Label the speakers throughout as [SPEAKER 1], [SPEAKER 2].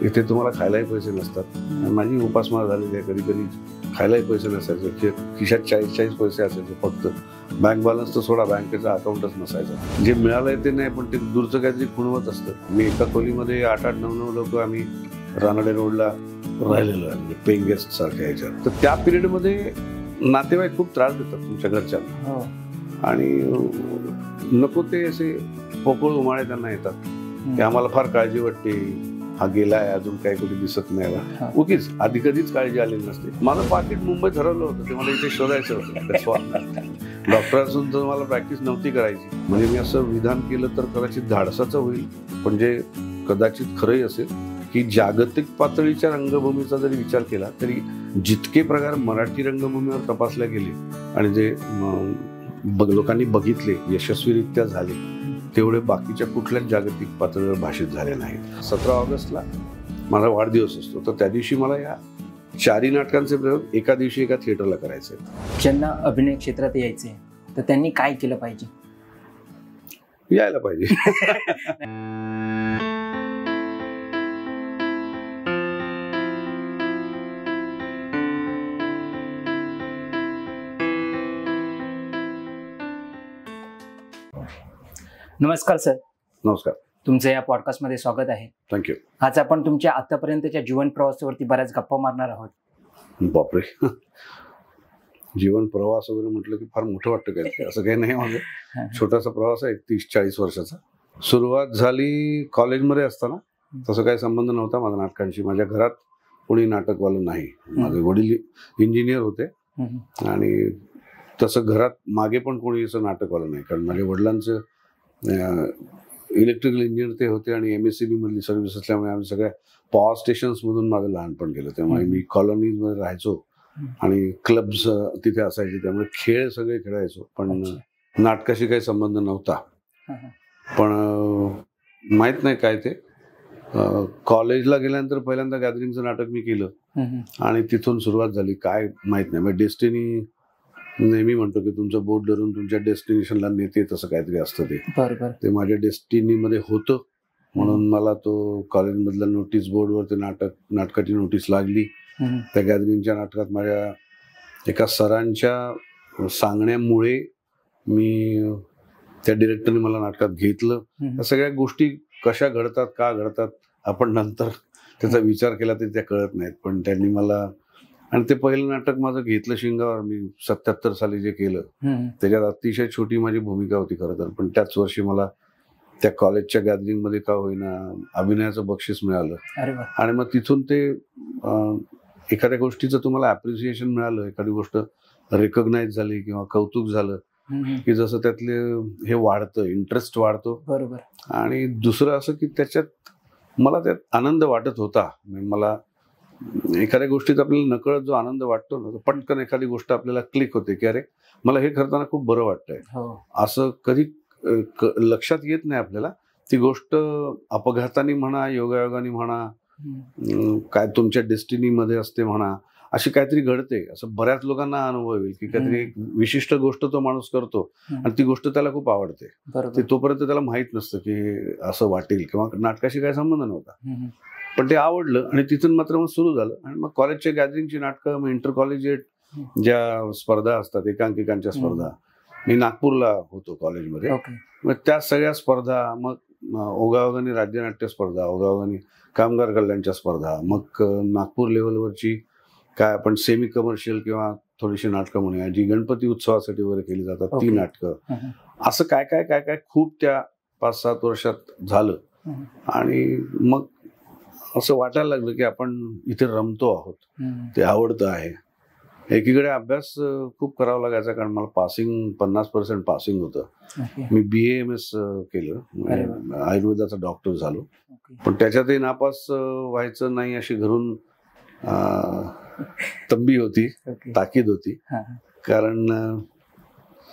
[SPEAKER 1] इथे तुम्हाला खायलाही पैसे नसतात. माझी उपासमार झालेली आहे, कधी कधी खायलाही पैसे नसायचे, खिशात 40 पैसे असायचे फक्त. बँक बॅलन्स तर सोडा, बँकेचा अकाउंटच नसायचं. जे मिळालंय ते नाही, पण ते दूरचं काहीतरी खुणवत असतं. मी एका खोलीमध्ये 8-8, 9-9 लोक आम्ही रानडे रोडला राहिलेलो आहे, म्हणजे पेइंग गेस्ट सारख्या ह्याच्यात. तर त्या पिरियडमध्ये नातेवाईक खूप त्रास देतात तुमच्या घरच्यांना, आणि नको ते असे पोकळ उमाळे त्यांना येतात की आम्हाला फार काळजी वाटते, हा गेलाय, अजून काही कुठे दिसत नाही. उगीच आधी कधीच काळजी आलेली नसते. माझं पाकिट मुंबईत हरवलं होतं, ते मला इथे शोधायचं होतं. डॉक्टर असून तर मला प्रॅक्टिस नव्हती करायची. म्हणजे मी असं विधान केलं तर कदाचित धाडसाचं होईल, पण जे कदाचित खरंही असेल की जागतिक पातळीच्या रंगभूमीचा जरी विचार केला तरी जितके प्रकार मराठी रंगभूमीवर तपासले गेले आणि जे लोकांनी बघितले, यशस्वीरित्या झाले, तेवढे बाकीच्या कुठल्याच जागतिक पातळीवर भाषित झाले नाहीत. 17 ऑगस्टला माझा वाढदिवस असतो, तर त्या दिवशी मला या 4 नाटकांचे प्रयोग एका दिवशी एका थिएटरला करायचे.
[SPEAKER 2] ज्यांना अभिनय क्षेत्रात यायचे तर त्यांनी काय केलं पाहिजे?
[SPEAKER 1] यायला पाहिजे.
[SPEAKER 2] नमस्कार सर.
[SPEAKER 1] नमस्कार.
[SPEAKER 2] तुमचं या पॉडकास्टमध्ये स्वागत आहे.
[SPEAKER 1] थँक्यू.
[SPEAKER 2] आज आपण तुमच्या आतापर्यंतच्या जीवन प्रवासावरती बऱ्याच गप्पा मारणार आहोत.
[SPEAKER 1] बापरे, जीवन प्रवास वगैरे म्हटलं की फार मोठं वाटतं. काय असं काही नाही, माझं छोटासा प्रवास आहे, 30-40 वर्षाचा. सुरुवात झाली कॉलेजमध्ये असताना. तसं काही संबंध नव्हता माझा नाटकांशी. माझ्या घरात कोणी नाटकवालं नाही. माझे वडील इंजिनियर होते आणि तसं घरात मागे पण कोणी असं नाटकवालं नाही, कारण माझ्या वडिलांचं इलेक्ट्रिकल इंजिनियर ते होते आणि MSCB मधली सर्व्हिस असल्यामुळे आम्ही सगळ्या पॉवर स्टेशन्समधून माझं लहानपण गेलं. त्यामुळे मी कॉलनीजमध्ये राहायचो आणि क्लब्स तिथे असायचे, त्यामुळे खेळ सगळे खेळायचो, पण नाटकाशी काही संबंध नव्हता. पण माहीत नाही काय ते कॉलेजला गेल्यानंतर पहिल्यांदा गॅदरिंगचं नाटक मी केलं आणि तिथून सुरुवात झाली. काय माहीत नाही, मग डेस्टिनी नेहमी म्हणतो की तुमचं बोट धरून तुमच्या डेस्टिनेशनला नेते, तसं काहीतरी असतं ते माझ्या डेस्टिनीमध्ये होतं. म्हणून मला तो कॉलेजमधल्या नोटीस बोर्डवर ते नाटकाची नोटीस लागली. त्या गॅदरिंगच्या नाटकात माझ्या एका सरांच्या सांगण्यामुळे मी त्या डिरेक्टरने मला नाटकात घेतलं. या सगळ्या गोष्टी कशा घडतात, का घडतात, आपण नंतर त्याचा विचार केला तरी त्या कळत नाहीत. पण त्यांनी मला, आणि ते पहिलं नाटक माझं घेतलं शिंगावर, मी 77 साली जे केलं, त्याच्यात अतिशय छोटी माझी भूमिका होती खरं तर, पण त्याच वर्षी मला त्या कॉलेजच्या गॅदरिंग मध्ये का होईना अभिनयाचं बक्षीस मिळालं. आणि मग तिथून ते एखाद्या गोष्टीचं तुम्हाला ॲप्रिसिएशन मिळालं, एखादी गोष्ट रेकॉग्नाइज झाली किंवा कौतुक झालं की जसं त्यातले हे वाढतं, इंटरेस्ट वाढतो. आणि दुसरं असं की त्याच्यात मला त्यात आनंद वाटत होता. मला एखाद्या गोष्टीत आपल्याला नकळत जो आनंद वाटतो ना, पटकन एखादी गोष्ट आपल्याला क्लिक होते की अरे मला हे करताना खूप बरं वाटतंय. असं कधी लक्षात येत नाही आपल्याला. ती गोष्ट अपघाताने म्हणा, योगायोगाने म्हणा, काय तुमच्या डेस्टिनीमध्ये असते म्हणा, अशी काहीतरी घडते. असं बऱ्याच लोकांना अनुभव येईल की काहीतरी एक विशिष्ट गोष्ट तो माणूस करतो आणि ती गोष्ट त्याला खूप आवडते. ते तोपर्यंत त्याला माहित नसतं की असं वाटेल, किंवा नाटकाशी काही संबंध नव्हता, पण ते आवडलं आणि तिथून मात्र मग सुरू झालं. आणि मग कॉलेजच्या गॅदरिंगची नाटकं, मग इंटर कॉलेजिएट ज्या स्पर्धा असतात, एकांकिकांच्या स्पर्धा, मी नागपूरला होतो कॉलेजमध्ये, मग त्या सगळ्या स्पर्धा, मग ओघाओघांनी राज्यनाट्य स्पर्धा, ओघाओघांनी कामगार कल्याणच्या स्पर्धा, मग नागपूर लेवलवरची काय आपण सेमी कमर्शियल किंवा थोडीशी नाटकं म्हणूया जी गणपती उत्सवासाठी वगैरे केली जातात, ती नाटकं, असं काय काय काय काय खूप त्या 5-7 वर्षात झालं. आणि मग असं वाटायला लागलं की आपण इथे रमतो आहोत, ते आवडतं आहे. एकीकडे अभ्यास खूप करावा लागायचा, कारण मला पासिंग 50% पासिंग होतं. मी BA-MS केलं, आयुर्वेदाचा डॉक्टर झालो, पण त्याच्यातही नापास व्हायचं नाही अशी घरून तंबी होती, ताकीद होती. कारण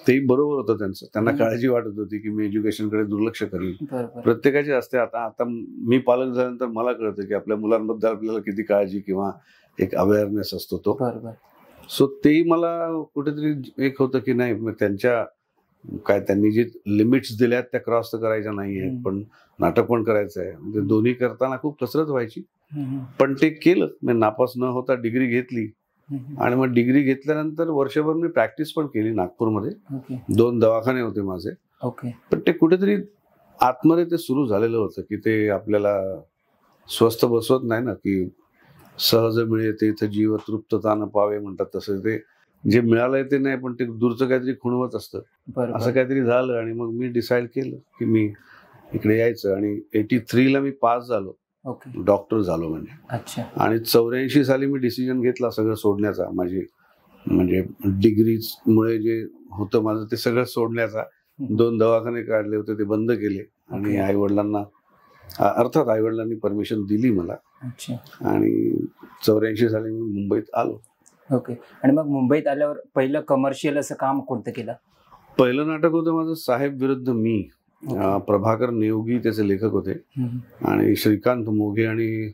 [SPEAKER 1] तेही बरोबर होतं त्यांचं, त्यांना काळजी वाटत होती की मी एज्युकेशनकडे दुर्लक्ष करीन. प्रत्येकाची असते. आता मी पालक झाल्यानंतर मला कळतं की आपल्या मुलांबद्दल आपल्याला किती काळजी किंवा एक अवेअरनेस असतो तो. सो तेही मला कुठेतरी एक होतं की नाही, त्यांच्या काय त्यांनी जे लिमिट्स दिल्यात त्या क्रॉस तर करायच्या नाहीये, पण नाटक पण करायचं आहे. म्हणजे दोन्ही करताना खूप कसरत व्हायची. पण ते केलं. मी नापास न होता डिग्री घेतली आणि मग डिग्री घेतल्यानंतर वर्षभर मी प्रॅक्टिस पण केली नागपूरमध्ये. 2 दवाखाने होते माझे. पण ते कुठेतरी आतमध्ये ते सुरू झालेलं होतं की ते आपल्याला स्वस्थ बसवत नाही ना, की सहज मिळते इथं जीव तृप्तता न पावे म्हणतात तसं. ते जे मिळालंय ते नाही, पण ते दूरचं काहीतरी खुणवत असतं. असं काहीतरी झालं आणि मग मी डिसाईड केलं की मी इकडे यायचं. आणि 83ला मी पास झालो, डॉक्टर झालो म्हणजे. आणि 84 साली मी डिसिजन घेतला सगळं सोडण्याचा. माझी म्हणजे डिग्रीमुळे जे होतं माझं ते सगळं सोडण्याचा. 2 दवाखाने काढले होते, ते बंद केले. आणि आईवडिलांना अर्थात आईवडिलांनी परमिशन दिली मला. आणि 84 साली मी मुंबईत आलो.
[SPEAKER 2] आणि मग मुंबईत आल्यावर पहिलं कमर्शियल असं काम कोणतं केलं?
[SPEAKER 1] पहिलं नाटक होतं माझं साहेब विरुद्ध मी. प्रभाकर नेवगी त्याचे लेखक होते आणि श्रीकांत मोघे आणि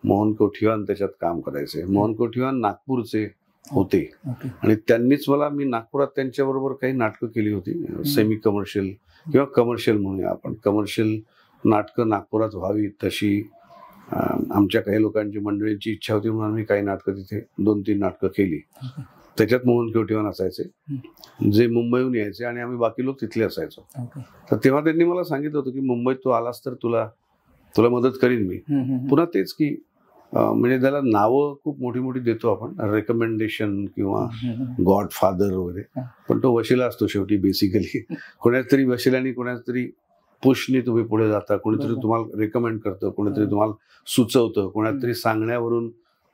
[SPEAKER 1] मोहन कोठीवान त्याच्यात काम करायचे. मोहन कोठीवान नागपूरचे होते आणि त्यांनीच मला, मी नागपुरात त्यांच्याबरोबर काही नाटकं केली होती. सेमी कमर्शियल किंवा कमर्शियल म्हणूया आपण. कमर्शियल नाटकं नागपुरात व्हावी तशी आमच्या काही लोकांची मंडळींची इच्छा होती म्हणून मी काही नाटकं तिथे 2-3 नाटकं केली. त्याच्यात मोहन कोठीवान असायचे जे मुंबईहून यायचे आणि आम्ही बाकी लोक तिथले असायचो. तर तेव्हा त्यांनी मला सांगितलं होतं की मुंबईत तू आलास तर तुला मदत करीन मी. पुन्हा तेच की म्हणजे त्याला नावं खूप मोठी मोठी देतो आपण, रेकमेंडेशन किंवा गॉडफादर वगैरे, पण तो वशिला असतो शेवटी बेसिकली. कोणाच तरी वशिल्याने, कोणाच तरी पुशनी तुम्ही पुढे जाता, कोणीतरी तुम्हाला रेकमेंड करतं, कोणीतरी तुम्हाला सुचवतं, कोणाला तरी सांगण्यावरून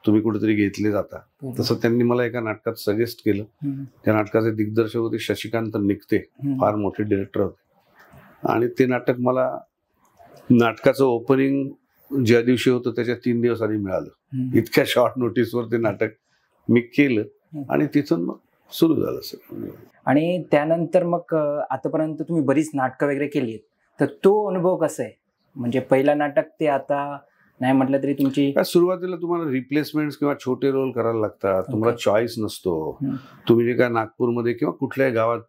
[SPEAKER 1] तुम्ही कुठेतरी घेतले जाता. तसं त्यांनी मला एका नाटकात सजेस्ट केलं. त्या नाटकाचे दिग्दर्शक होते शशिकांत निकते, फार मोठे डिरेक्टर होते. आणि ते नाटक मला, नाटकाचं ओपनिंग ज्या दिवशी होतं त्याच्या 3 दिवस आधी मिळालं. इतक्या शॉर्ट नोटीसवर ते नाटक मी केलं आणि तिथून मग सुरू झालं सगळं.
[SPEAKER 2] आणि त्यानंतर मग आतापर्यंत तुम्ही बरीच नाटकं वगैरे केली, तर तो अनुभव कसा आहे? म्हणजे पहिला नाटक ते आता नाही म्हटलं तरी तुमची
[SPEAKER 1] सुरुवातीला तुम्हाला रिप्लेसमेंट किंवा छोटे रोल करायला लागतात. तुम्हाला चॉईस नसतो. तुम्ही जे काय नागपूरमध्ये किंवा कुठल्याही गावात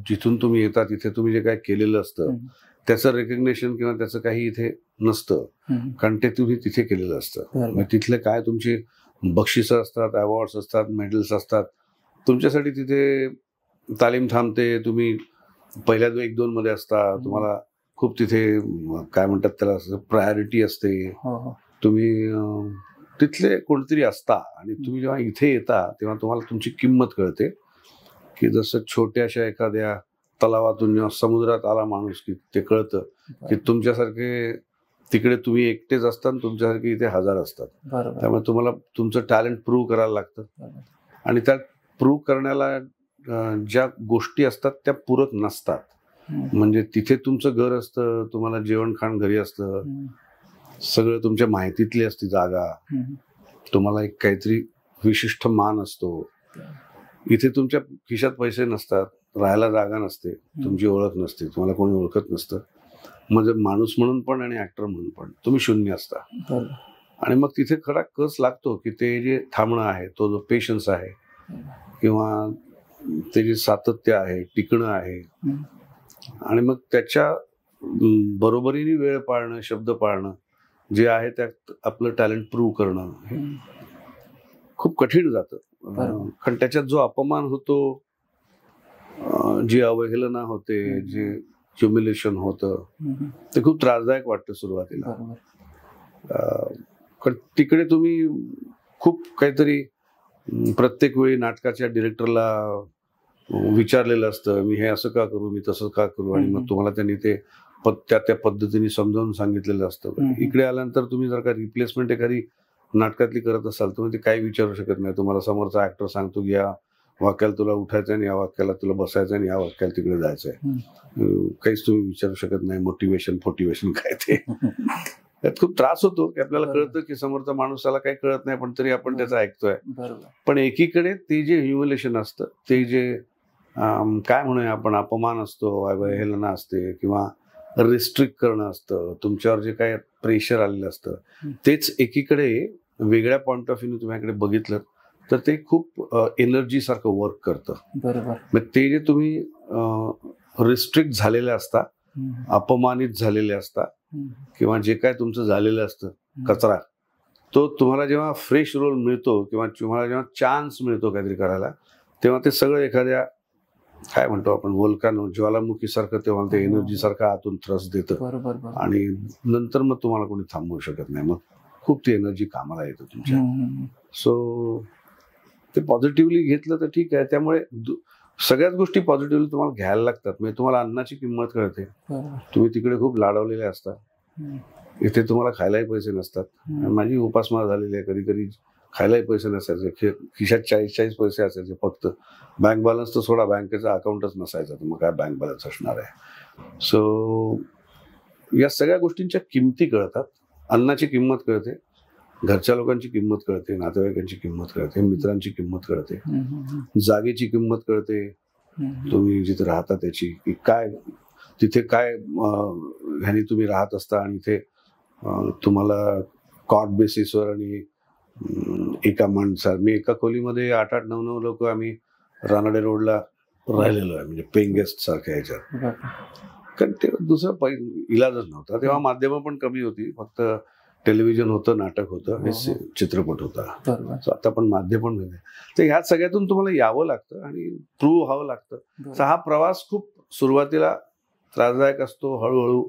[SPEAKER 1] जिथून तुम्ही येता तिथे तुम्ही जे काय केलेलं असतं त्याचं रेकग्नेशन किंवा त्याचं काही इथे नसतं, कारण ते तुम्ही तिथे केलेलं असतं. तिथले काय तुमची बक्षिसं असतात, अवॉर्ड्स असतात, मेडल्स असतात. तुमच्यासाठी तिथे तालीम थांबते. तुम्ही पहिल्या 1-2 मध्ये असता. तुम्हाला खूप तिथे काय म्हणतात त्याला प्रायोरिटी असते. तुम्ही तिथले कोणतरी असता आणि तुम्ही जेव्हा इथे येता तेव्हा तुम्हाला तुमची किंमत कळते. की जसं छोट्याशा एखाद्या तलावातून जेव्हा समुद्रात आला माणूस की ते कळतं की तुमच्यासारखे तिकडे तुम्ही एकटेच असतात, तुमच्यासारखे इथे 1000 असतात. त्यामुळे तुम्हाला तुमचं टॅलेंट प्रूव्ह करायला लागतं. आणि त्या प्रूव्ह करण्याला ज्या गोष्टी असतात त्या पूरक नसतात. म्हणजे तिथे तुमचं घर असतं, तुम्हाला जेवण खाण घरी असतं, सगळं तुमच्या माहितीतली असती जागा, तुम्हाला एक काहीतरी विशिष्ट मान असतो. इथे तुमच्या खिशात पैसे नसतात, राहायला जागा नसते, तुमची ओळख नसते, तुम्हाला कोणी ओळखत नसतं. म्हणजे माणूस म्हणून पण आणि ऍक्टर म्हणून पण तुम्ही शून्य असता. आणि मग तिथे खरा कस लागतो की ते जे थांबणं आहे, तो जो पेशन्स आहे किंवा ते जे सातत्य आहे, टिकणं आहे, आणि मग त्याच्या बरोबरीने वेळ पाळणं, शब्द पाळणं जे आहे त्यात आपलं टॅलेंट प्रूव्ह करणं हे खूप कठीण जातं. कारण त्याच्यात जो अपमान होतो, जी अवहेलना होते, जे ह्युमिलेशन होतं, ते खूप त्रासदायक वाटतं सुरुवातीला. कारण तिकडे तुम्ही खूप काहीतरी प्रत्येक वेळी नाटकाच्या डिरेक्टरला विचारलेलं असतं, मी हे असं का करू, मी तसं का करू, आणि मग तुम्हाला त्यांनी ते त्या पद्धतीने समजावून सांगितलेलं असतं. इकडे आल्यानंतर तुम्ही जर का रिप्लेसमेंट एखादी नाटकातली करत असाल तर ते काही विचारू शकत नाही. तुम्हाला समोरचा ऍक्टर सांगतो की या वाक्याला तुला उठायचं आणि या वाक्याला तुला बसायचं आणि या वाक्याला तिकडे जायचंय, काहीच तुम्ही विचारू शकत नाही. मोटिवेशन काय ते त्यात खूप त्रास होतो की आपल्याला कळतं की समोरचा माणूसाला काही कळत नाही पण तरी आपण त्याचं ऐकतोय. पण एकीकडे ते जे ह्युमिलेशन असतं, ते जे काय म्हणूया आपण अपमान असतो, अवहेलना असते किंवा रिस्ट्रिक्ट करणं असतं, तुमच्यावर जे काय प्रेशर आलेलं असतं, तेच एकीकडे वेगळ्या पॉइंट ऑफ व्ह्यू तुम्ही बघितलं तर ते खूप एनर्जी सारखं वर्क करतं.
[SPEAKER 2] बरोबर.
[SPEAKER 1] मग ते जे तुम्ही रिस्ट्रिक्ट झालेले असता, अपमानित झालेले असता किंवा जे काय तुमचं झालेलं असतं कचरा, तो तुम्हाला जेव्हा फ्रेश रोल मिळतो किंवा तुम्हाला जेव्हा चान्स मिळतो काहीतरी करायला, तेव्हा ते सगळं एखाद्या काय म्हणतो आपण वोल्कानो ज्वालामुखीसारखं तेव्हा ते एनर्जी सारखं आतून थ्रस्ट देतं
[SPEAKER 2] बरोबर.
[SPEAKER 1] आणि नंतर मग तुम्हाला कोणी थांबवू शकत नाही. मग खूप ती एनर्जी कामाला येते तुमच्या. सो ते पॉझिटिव्हली घेतलं तर ठीक आहे. त्यामुळे सगळ्याच गोष्टी पॉझिटिव्हली तुम्हाला घ्यायला लागतात. म्हणजे तुम्हाला अन्नाची किंमत कळते. तुम्ही तिकडे खूप लाडवलेले असता, इथे तुम्हाला खायलाही पैसे नसतात. माझी उपासमार झालेली आहे. कधी कधी खायलाही पैसे नसायचे, खिशात 40 पैसे असायचे फक्त. बँक बॅलन्स तर सोडा, बँकेचा अकाउंटच नसायचा, तर मग काय बँक बॅलन्स असणार आहे. सो या सगळ्या गोष्टींच्या किमती कळतात. अन्नाची किंमत कळते, घरच्या लोकांची किंमत कळते, नातेवाईकांची किंमत कळते, मित्रांची किंमत कळते, जागेची किंमत कळते, तुम्ही जिथे राहता त्याची, की काय तिथे काय ह्यानी तुम्ही राहत असता आणि इथे तुम्हाला कॉट बेसिसवर आणि एका माणसा, मी एका खोलीमध्ये 8-8, 9-9 लोक आम्ही रानडे रोडला राहिलेलो आहे, म्हणजे पेइंग गेस्ट सारख्या ह्याच्यात. कारण ते दुसरा इलाजच नव्हता. तेव्हा माध्यमं पण कमी होती, फक्त टेलिव्हिजन होतं, नाटक होतं, हे चित्रपट होता. आता पण माध्यम पण मिळते. तर ह्या सगळ्यातून तुम्हाला यावं लागतं आणि प्रूव्ह व्हावं लागतं. तर हा प्रवास खूप सुरुवातीला त्रासदायक असतो, हळूहळू.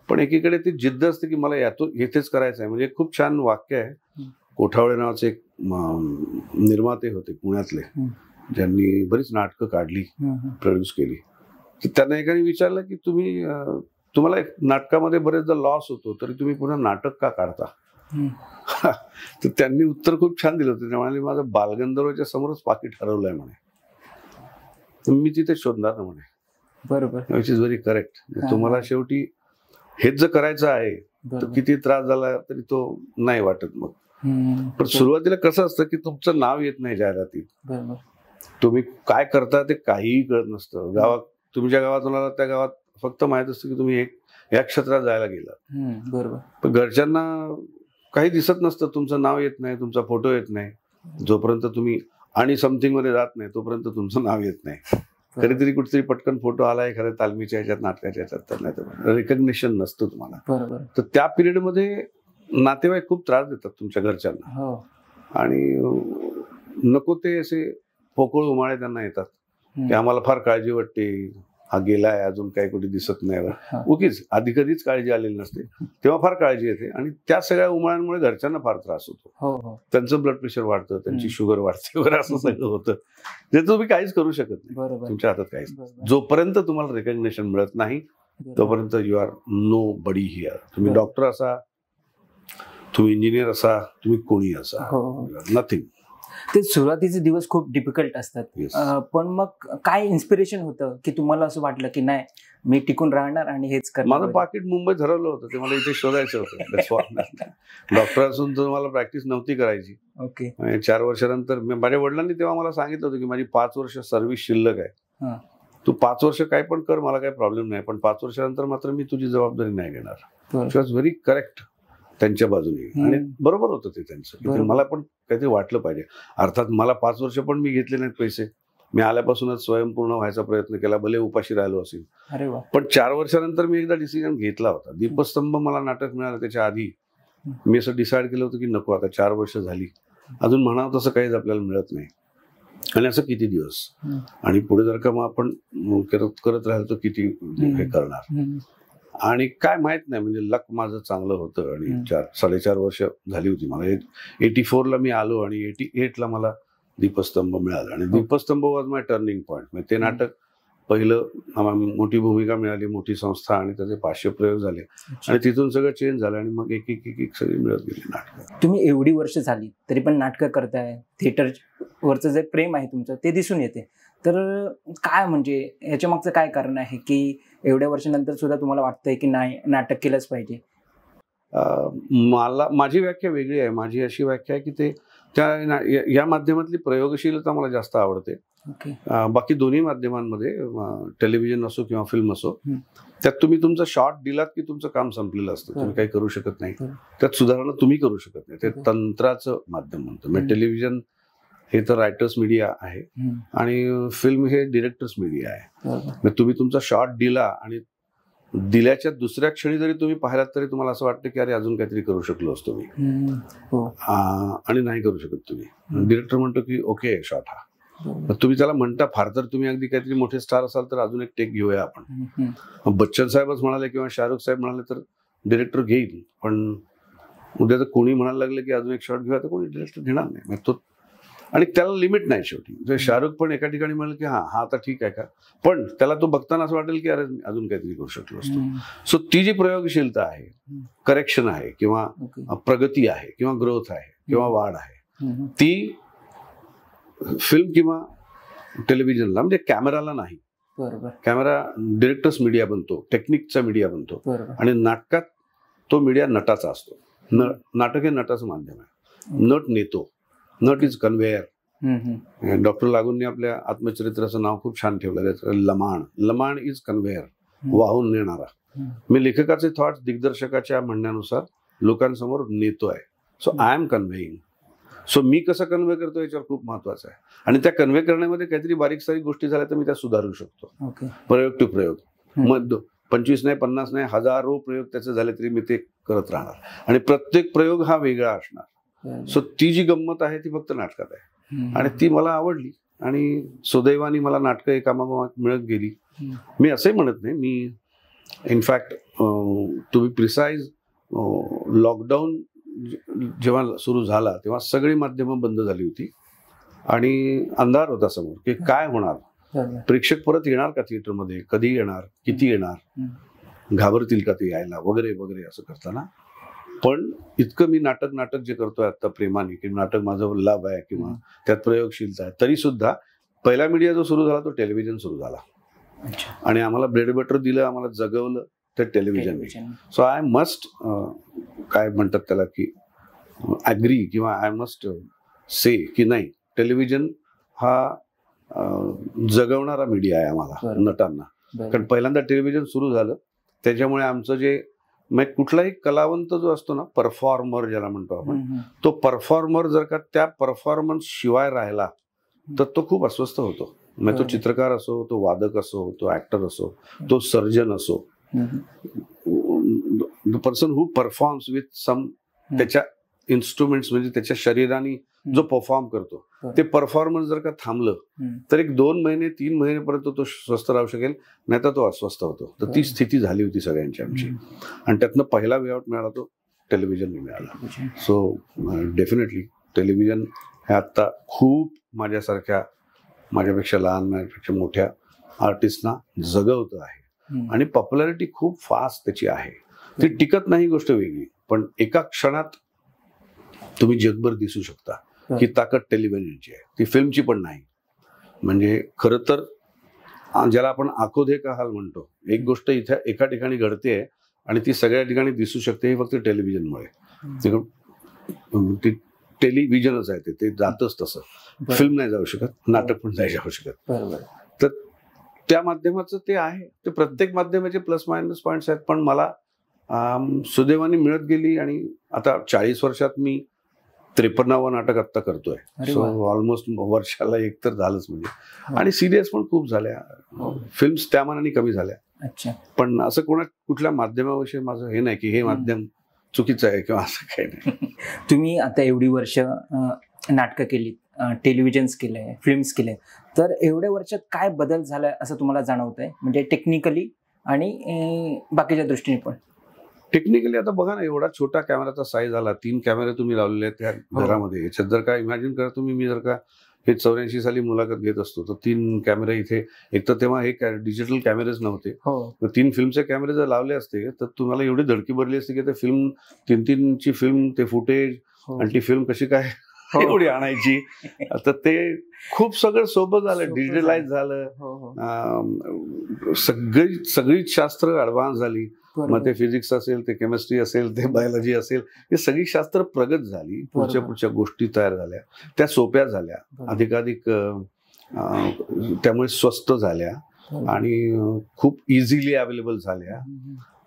[SPEAKER 1] पण एकीकडे ती जिद्द असते की मला येथेच करायचं आहे. म्हणजे खूप छान वाक्य आहे. कोठावळे नावाचे एक निर्माते होते पुण्यातले, ज्यांनी बरीच नाटकं काढली, प्रोड्यूस केली. तर त्यांना एकाने विचारलं की तुम्हाला एक नाटकामध्ये बरेचदा लॉस होतो, तरी तुम्ही पुन्हा नाटक का काढता? तर त्यांनी उत्तर खूप छान दिलं होतं. ते म्हणाले, माझं बालगंधर्वच्या समोरच पाकिट हरवलंय म्हणे, तर मी तिथे शोधणार ना म्हणे.
[SPEAKER 2] बरोबर,
[SPEAKER 1] विच इज व्हेरी करेक्ट. तुम्हाला शेवटी हेच जर करायचं आहे तर किती त्रास झाला तरी तो नाही वाटत. मग पण सुरुवातीला कसं असतं की तुमचं नाव येत नाही जाहिरातीत, तुम्ही काय करता ते काहीही कळत नसतं. तुमच्या गावात त्या गावात फक्त माहित असतं की तुम्ही या क्षेत्रात जायला गेलात.
[SPEAKER 2] बरोबर.
[SPEAKER 1] पण घरच्यांना काही दिसत नसतं, तुमचं नाव येत नाही, तुमचा फोटो येत नाही. जोपर्यंत तुम्ही आणि समथिंग मध्ये जात नाही तोपर्यंत तुमचं नाव येत नाही. कधीतरी कुठेतरी पटकन फोटो आला एखाद्या तालमीच्या ह्याच्यात, नाटकाच्या ह्याच्यात, तर नाही तर रिकग्निशन नसतं तुम्हाला. तर त्या पिरियडमध्ये नातेवाईक खूप त्रास देतात तुमच्या घरच्यांना, आणि नको ते असे पोकळ उमाळे त्यांना येतात की आम्हाला फार काळजी वाटते, हा गेलाय, अजून काही कुठे दिसत नाही. उगीच आधी कधीच काळजी आलेली नसते, तेव्हा फार काळजी येते. आणि त्या सगळ्या उमाळ्यांमुळे घरच्यांना फार त्रास होतो. त्यांचं ब्लड प्रेशर वाढतं, त्यांची शुगर वाढते वगैरे, असं सगळं होतं. जे तुम्ही काहीच करू शकत नाही, तुमच्या हातात काहीच. जोपर्यंत तुम्हाला रिकग्निशन मिळत नाही तोपर्यंत you are nobody here. तुम्ही डॉक्टर असा, तुम्ही इंजिनियर असा, तुम्ही कोणी असा, नथिंग.
[SPEAKER 2] ते सुरुवातीचे दिवस खूप डिफिकल्ट असतात. पण मग काय इन्स्पिरेशन होतं की तुम्हाला असं वाटलं की नाही, मी टिकून राहणार आणि हेच करणार?
[SPEAKER 1] माझं पाकिट मुंबईत हरवलं होतं, ते मला इथे शोधायचं होतं. डॉक्टर असून तर मला प्रॅक्टिस नव्हती करायची.
[SPEAKER 2] ओके.
[SPEAKER 1] 4 वर्षानंतर माझ्या वडिलांनी तेव्हा मला सांगितलं होतं की माझी 5 वर्ष सर्व्हिस शिल्लक आहे, तू 5 वर्ष काय पण कर, मला काही प्रॉब्लेम नाही, पण 5 वर्षानंतर मात्र मी तुझी जबाबदारी नाही घेणार. इट वॉज व्हेरी करेक्ट त्यांच्या बाजूने, आणि बरोबर होतं ते त्यांचं. मला पण काहीतरी वाटलं पाहिजे. अर्थात मला 5 वर्ष पण मी घेतले नाहीत पैसे. मी आल्यापासूनच स्वयंपूर्ण व्हायचा प्रयत्न केला, भले उपाशी राहिलो असेल. पण 4 वर्षानंतर मी एकदा डिसिजन घेतला होता. दीपस्तंभ मला नाटक मिळालं त्याच्या आधी मी असं डिसाईड केलं होतं की नको, आता 4 वर्ष झाली, अजून म्हणावं तसं काहीच आपल्याला मिळत नाही, आणि असं किती दिवस, आणि पुढे जर का मग आपण करत राहिलो तर किती हे करणार. आणि काय माहित नाही, म्हणजे लक माझं चांगलं होतं. आणि 4-4.5 वर्ष झाली होती मला. 84ला मी आलो आणि 88ला मला दीपस्तंभ मिळाला, आणि दीपस्तंभ वॉज माय टर्निंग पॉईंट. म्हणजे ते नाटक पहिलं, मोठी भूमिका मिळाली, मोठी संस्था, आणि त्याचे 500 प्रयोग झाले, आणि तिथून सगळं चेंज झालं, आणि मग एक एक एक सगळी मिळत गेली नाटकं.
[SPEAKER 2] तुम्ही एवढी वर्ष झाली तरी पण नाटकं करताय, थिएटरवरचं जे प्रेम आहे तुमचं ते दिसून येते. तर काय म्हणजे याच्या मागचं काय कारण आहे की एवढ्या वर्षानंतर सुद्धा तुम्हाला वाटतंय की नाही, नाटक केलंच पाहिजे?
[SPEAKER 1] माझी व्याख्या वेगळी आहे. माझी अशी व्याख्या आहे की ते या माध्यमातली प्रयोगशीलता मला जास्त आवडते. बाकी दोन्ही माध्यमांमध्ये, टेलिव्हिजन असो किंवा फिल्म असो, त्यात तुम्ही तुमचा शॉट दिलात की तुमचं काम संपलेलं असतं, तुम्ही काही करू शकत नाही. त्यात सुधारणा तुम्ही करू शकत नाही. ते तंत्राचं माध्यम म्हणतो. म्हणजे टेलिव्हिजन हे तर रायटर्स मीडिया आहे, आणि फिल्म हे डिरेक्टर्स मीडिया आहे. तुम्ही तुमचा शॉट दिला आणि दिल्याच्या दुसऱ्या क्षणी जरी तुम्ही पाहिलात तरी तुम्हाला असं वाटतं की अरे अजून काहीतरी करू शकलो असतो मी, आणि नाही करू शकत तुम्ही. डिरेक्टर म्हणतो की ओके शॉट हा, तुम्ही त्याला म्हणता फार तर तुम्ही अगदी काहीतरी मोठे स्टार असाल तर अजून एक टेक घेऊया आपण. बच्चन साहेबच म्हणाले किंवा शाहरुख साहेब म्हणाले तर डिरेक्टर घेईल, पण उद्या जर कोणी म्हणायला लागलं की अजून एक शॉट घेऊया तर कोणी डिरेक्टर घेणार नाही. तो आणि त्याला लिमिट नाही शेवटी. शाहरुख पण एका ठिकाणी म्हणाल की हा आता ठीक आहे का, पण त्याला तो बघताना असं वाटेल की अरे अजून काहीतरी करू शकलो असतो. सो ती जी प्रयोगशीलता आहे, करेक्शन आहे किंवा प्रगती आहे किंवा ग्रोथ आहे किंवा वाढ आहे, ती फिल्म किंवा टेलिव्हिजनला म्हणजे कॅमेराला नाही. कॅमेरा डिरेक्टर्स मीडिया बनतो, टेक्निकचा मीडिया बनतो, आणि नाटकात तो मीडिया नटाचा असतो. नाटक हे नटाचं माध्यम आहे. नट नेतो, नट इज कन्व्हेयर. डॉक्टर लागूंनी आपल्या आत्मचरित्राचं नाव खूप छान ठेवलं, लमाण. लमाण इज कन्व्हेयर, वाहून नेणारा. मी लेखकाचे थॉट्स दिग्दर्शकाच्या म्हणण्यानुसार लोकांसमोर नेतो आहे. So I am conveying. So मी कसं कन्व्हे करतो याच्यावर खूप महत्वाचं आहे. आणि त्या कन्व्हे करण्यामध्ये काहीतरी बारीक सारीक गोष्टी झाल्या तर मी त्या सुधारू शकतो. प्रयोग टू प्रयोग, मग 25 नाही 50 नाही हजारो प्रयोग त्याचे झाले तरी मी ते करत राहणार, आणि प्रत्येक प्रयोग हा वेगळा असणार. सो ती जी गंमत आहे ती फक्त नाटकात आहे, आणि ती मला आवडली. आणि सुदैवाने मला नाटकं एकामागोमाग मिळत गेली. मी असंही म्हणत नाही, मी in fact to be precise, lockdown जेव्हा सुरू झाला तेव्हा सगळी माध्यमं बंद झाली होती आणि अंधार होता समोर की काय होणार, प्रेक्षक परत येणार का थिएटरमध्ये, कधी येणार, किती येणार, घाबरतील का ते यायला वगैरे वगैरे असं करताना. पण इतकं मी नाटक जे करतोय आता प्रेमाने, की नाटक माझं लव आहे किंवा त्यात प्रयोगशीलता आहे, तरी सुद्धा पहिला मीडिया जो सुरू झाला तो टेलिव्हिजन सुरू झाला. आणि आम्हाला ब्रेड बटर दिलं, आम्हाला जगवलं ते टेलिव्हिजन. सो आय मस्ट काय म्हणतात त्याला की ॲग्री किंवा आय मस्ट से की नाही, टेलिव्हिजन हा जगवणारा मीडिया आहे आम्हाला नटांना. कारण पहिल्यांदा टेलिव्हिजन सुरू झालं त्याच्यामुळे आमचं जे मग कुठलाही कलावंत जो असतो ना, परफॉर्मर ज्याला म्हणतो आपण, तो परफॉर्मर जर का त्या परफॉर्मन्स शिवाय राहिला तर तो खूप अस्वस्थ होतो. मग तो चित्रकार असो, तो वादक असो, तो ऍक्टर असो, तो सर्जन असो, the person who performs with some, त्याच्या इन्स्ट्रुमेंट्स म्हणजे त्याच्या शरीराने जो परफॉर्म करतो, ते परफॉर्मन्स जर का थांबलं तर एक 2 महिने 3 महिनेपर्यंत तो स्वस्थ राहू शकेल, नाही तर तो अस्वस्थ होतो. तर ती स्थिती झाली होती सगळ्यांची आमची, आणि त्यातनं पहिला वे आउट मिळाला तो टेलिव्हिजनने मिळाला. सो डेफिनेटली टेलिव्हिजन हे आत्ता खूप माझ्यासारख्या, माझ्यापेक्षा लहान, माझ्यापेक्षा मोठ्या आर्टिस्टना जगवतं आहे, आणि पॉप्युलॅरिटी खूप फास्ट त्याची आहे. ती टिकत नाही गोष्ट वेगळी, पण एका क्षणात तुम्ही जगभर दिसू शकता. ही ताकद टेलिव्हिजनची आहे, ती फिल्मची पण नाही. म्हणजे खरं तर ज्याला आपण आंखो देखा हाल म्हणतो, एक गोष्ट इथे एका ठिकाणी घडते आणि ती सगळ्या ठिकाणी दिसू शकते, हे फक्त टेलिव्हिजनमुळे. ती टेलिव्हिजनच आहे, ते जातच तसं. फिल्म नाही जाऊ शकत, नाटक पण नाही जाऊ शकत. तर त्या माध्यमाचं ते आहे. ते प्रत्येक माध्यमाचे प्लस मायनस पॉईंट्स आहेत, पण मला सुदैवाने मिळत गेली. आणि आता 40 वर्षात मी 53वं नाटक आत्ता करतोय. सो ऑलमोस्ट वर्षाला एक तर झालंच म्हणजे. आणि सिरियस पण खूप झाल्या, फिल्म्स त्या मानाने कमी झाल्या. पण असं कुठल्या माध्यमाविषयी माझं हे नाही की हे माध्यम चुकीचं आहे किंवा असं काही नाही.
[SPEAKER 2] तुम्ही आता एवढी वर्ष नाटकं केली, टेलिव्हिजन्स केलंय, फिल्म्स केले, तर एवढ्या वर्षात काय बदल झालाय असं तुम्हाला जाणवतंय, म्हणजे टेक्निकली आणि बाकीच्या दृष्टीने पण?
[SPEAKER 1] टेक्निकली आता बघा ना, एवढा छोटा कॅमेराचा साईज आला, 3 कॅमेरे तुम्ही लावलेले आहेत त्या घरामध्ये. याच्यात जर का इमॅजिन करा तुम्ही, मी जर का हे 84 साली मुलाखत घेत असतो तर 3 कॅमेरे इथे, एक तर तेव्हा हे डिजिटल कॅमेरेच नव्हते, 3 फिल्मचे कॅमेरे जर लावले असते तर तुम्हाला एवढी धडकी भरली असते की ते फिल्म 3-3ची फिल्म, ते फुटेज, आणि ती फिल्म कशी काय एवढी आणायची. तर ते खूप सगळं सोपं झालं, डिजिटलाइज झालं, सगळीच शास्त्र ऍडव्हान्स झाली. मग ते फिजिक्स असेल, ते केमिस्ट्री असेल, ते बायोलॉजी असेल, हे सगळी शास्त्र प्रगत झाली. पुढच्या गोष्टी तयार झाल्या, त्या सोप्या झाल्या, अधिकाधिक त्यामुळे स्वस्त झाल्या आणि खूप इझिली अवेलेबल झाल्या.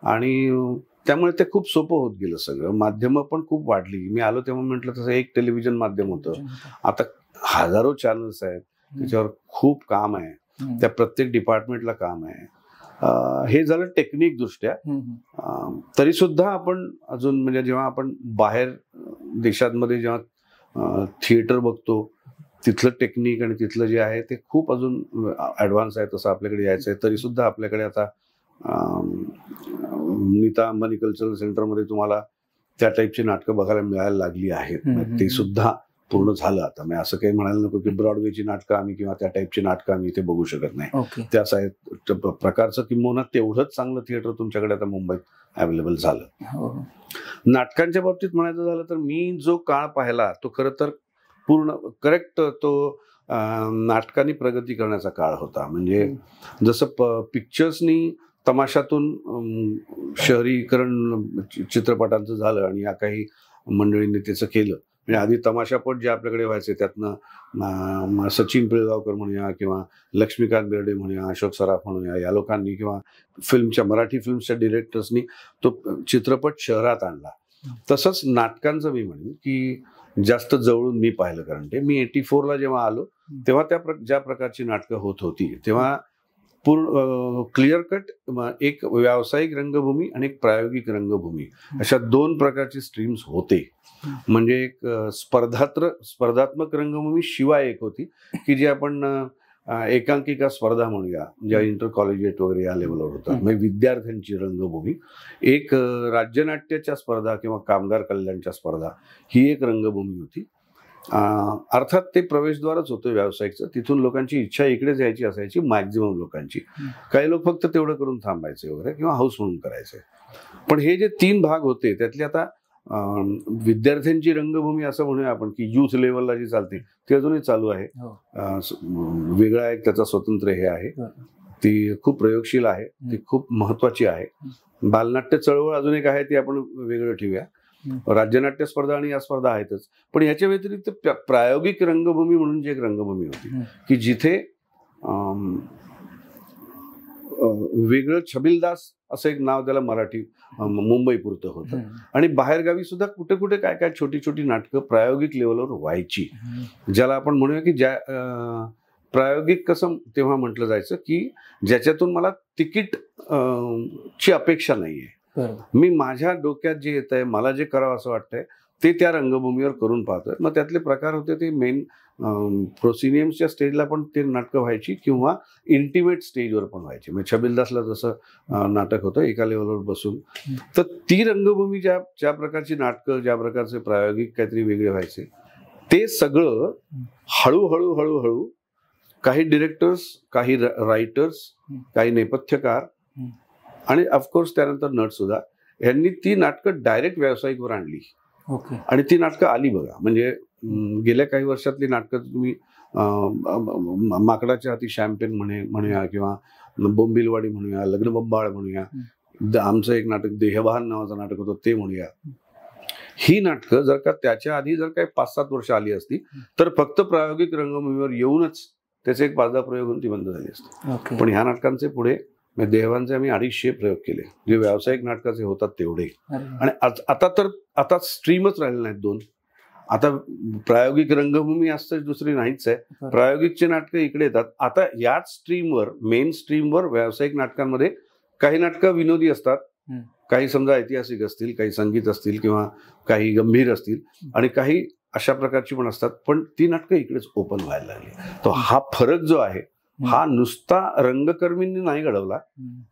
[SPEAKER 1] आणि त्यामुळे ते खूप सोपं होत गेलं सगळं. माध्यमं पण खूप वाढली. मी आलो तेव्हा म्हटलं तसं एक टेलिव्हिजन माध्यम होतं, आता हजारो चॅनल्स आहेत, त्याच्यावर खूप काम आहे, त्या प्रत्येक डिपार्टमेंटला काम आहे. हे झालं टेक्निक दृष्ट्या. तरी सुद्धा आपण अजून म्हणजे जेव्हा आपण बाहेर देशांमध्ये जेव्हा थिएटर बघतो, तिथलं टेक्निक आणि तिथलं जे आहे ते खूप अजून ऍडव्हान्स आहे. तसं आपल्याकडे यायचं आहे. तरी सुद्धा आपल्याकडे आता नीता अंबानी कल्चरल सेंटरमध्ये तुम्हाला त्या टाईपची नाटकं बघायला मिळायला लागली आहेत. ते सुद्धा पूर्ण झालं आता. मी असं काही म्हणायला नको की ब्रॉडवेची नाटकं आम्ही किंवा त्या टाईपची नाटकं आम्ही इथे बघू शकत नाही. त्या प्रकारचं किंबहुना तेवढंच चांगलं थिएटर तुमच्याकडे आता मुंबईत अवेलेबल झालं. नाटकांच्या बाबतीत म्हणायचं झालं तर मी जो काळ पाहिला तो खरं तर पूर्ण करेक्ट तो नाटकांनी प्रगती करण्याचा काळ होता. म्हणजे जसं पिक्चर्सनी तमाशातून शहरीकरण चित्रपटांचं झालं आणि या काही मंडळींनी त्याचं केलं. म्हणजे आधी तमाशापट जे आपल्याकडे व्हायचे त्यातनं सचिन पिळगावकर म्हणूया किंवा लक्ष्मीकांत बेर्डे म्हणूया, अशोक सराफ म्हणूया, या लोकांनी किंवा मराठी फिल्मच्या डिरेक्टर्सनी तो चित्रपट शहरात आणला. तसंच नाटकांचं मी म्हणेन की जास्त जवळून मी पाहिलं. कारण ते मी 84ला जेव्हा आलो तेव्हा ज्या प्रकारची नाटकं होत होती तेव्हा पूर्ण क्लिअर कट एक व्यावसायिक रंगभूमी आणि एक प्रायोगिक रंगभूमी अशा दोन प्रकारची स्ट्रीम्स होते. म्हणजे एक स्पर्धात्मक रंगभूमी शिवाय एक होती की जी आपण एकांकिका स्पर्धा म्हणूया, ज्या इंटर कॉलेजिएट वगैरे या लेवलवर होतात, म्हणजे विद्यार्थ्यांची रंगभूमी. एक राज्यनाट्याच्या स्पर्धा किंवा कामगार कल्याणच्या स्पर्धा ही एक रंगभूमी होती. अर्थात ते प्रवेशद्वारच होतं व्यावसायिकचं. तिथून लोकांची इच्छा इकडेच यायची असायची, मॅक्झिमम लोकांची. काही लोक फक्त तेवढं करून थांबायचे वगैरे किंवा हाऊस म्हणून करायचे. पण हे जे 3 भाग होते त्यातले आता विद्यार्थ्यांची रंगभूमी असं म्हणूया आपण की युथ लेवलला जी चालते ती अजूनही चालू आहे. वेगळा एक त्याचा स्वतंत्र हे आहे. ती खूप प्रयोगशील आहे, ती खूप महत्वाची आहे. बालनाट्य चळवळ अजून एक आहे, ती आपण वेगळं ठेवूया. राज्यनाट्य स्पर्धा आणि या स्पर्धा आहेतच. पण याच्या व्यतिरिक्त प्रायोगिक रंगभूमी म्हणून जी एक रंगभूमी होती की जिथे वेगळं छबिलदास असं एक नाव त्याला मराठी मुंबई पुरतं होतं. आणि बाहेरगावी सुद्धा कुठे कुठे काय काय छोटी छोटी नाटकं प्रायोगिक लेवलवर व्हायची, ज्याला आपण म्हणूया की ज्या प्रायोगिक कसं तेव्हा म्हटलं जायचं की ज्याच्यातून मला तिकीट ची अपेक्षा नाहीये. मी माझ्या डोक्यात जे येत आहे, मला जे करावं असं वाटतंय ते त्या रंगभूमीवर करून पाहतोय. मग त्यातले प्रकार होते ते मेन प्रोसिनियमच्या स्टेजला पण ते नाटकं व्हायची किंवा इंटिमेट स्टेजवर पण व्हायची. म्हणजे छबिलदासला जसं नाटक होतं एका लेवलवर बसून, तर ती रंगभूमी ज्या प्रकारची नाटकं, ज्या प्रकारचे प्रायोगिक काहीतरी वेगळे व्हायचे, ते सगळं हळूहळू हळूहळू काही डिरेक्टर्स, काही रायटर्स, काही नेपथ्यकार आणि ऑफकोर्स त्यानंतर नट सुद्धा यांनी ती नाटकं डायरेक्ट व्यावसायिकवर आणली. आणि ती नाटकं आली बघा. म्हणजे गेल्या काही वर्षातली नाटकं तुम्ही माकडाच्या हाती शॅम्पेन म्हणूया किंवा बोंबिलवाडी म्हणूया, लग्नबंबाळ म्हणूया, आमचं एक नाटक देहभान नावाचं नाटक होतं ते म्हणूया. ही नाटकं जर का त्याच्या आधी जर काही 5-7 वर्ष आली असती तर फक्त प्रायोगिक रंगभूमीवर येऊनच त्याचे एक 5-10 प्रयोग होऊन ती बंद झाली असते. पण ह्या नाटकांचे पुढे देहभानचे आम्ही 250 प्रयोग केले, जे व्यावसायिक नाटकाचे होतात तेवढे. आणि आता स्ट्रीमच राहिले नाहीत 2. आता प्रायोगिक रंगभूमी असतं, दुसरी नाहीच आहे. प्रायोगिकचे नाटकं इकडे येतात. आता याच स्ट्रीमवर, मेन स्ट्रीमवर व्यावसायिक नाटकांमध्ये काही नाटकं विनोदी असतात, काही समजा ऐतिहासिक असतील, काही संगीत असतील किंवा काही गंभीर असतील आणि काही अशा प्रकारची पण असतात. पण ती नाटकं इकडेच ओपन व्हायला लागली. तर हा फरक जो आहे हा नुसता रंगकर्मींनी नाही घडवला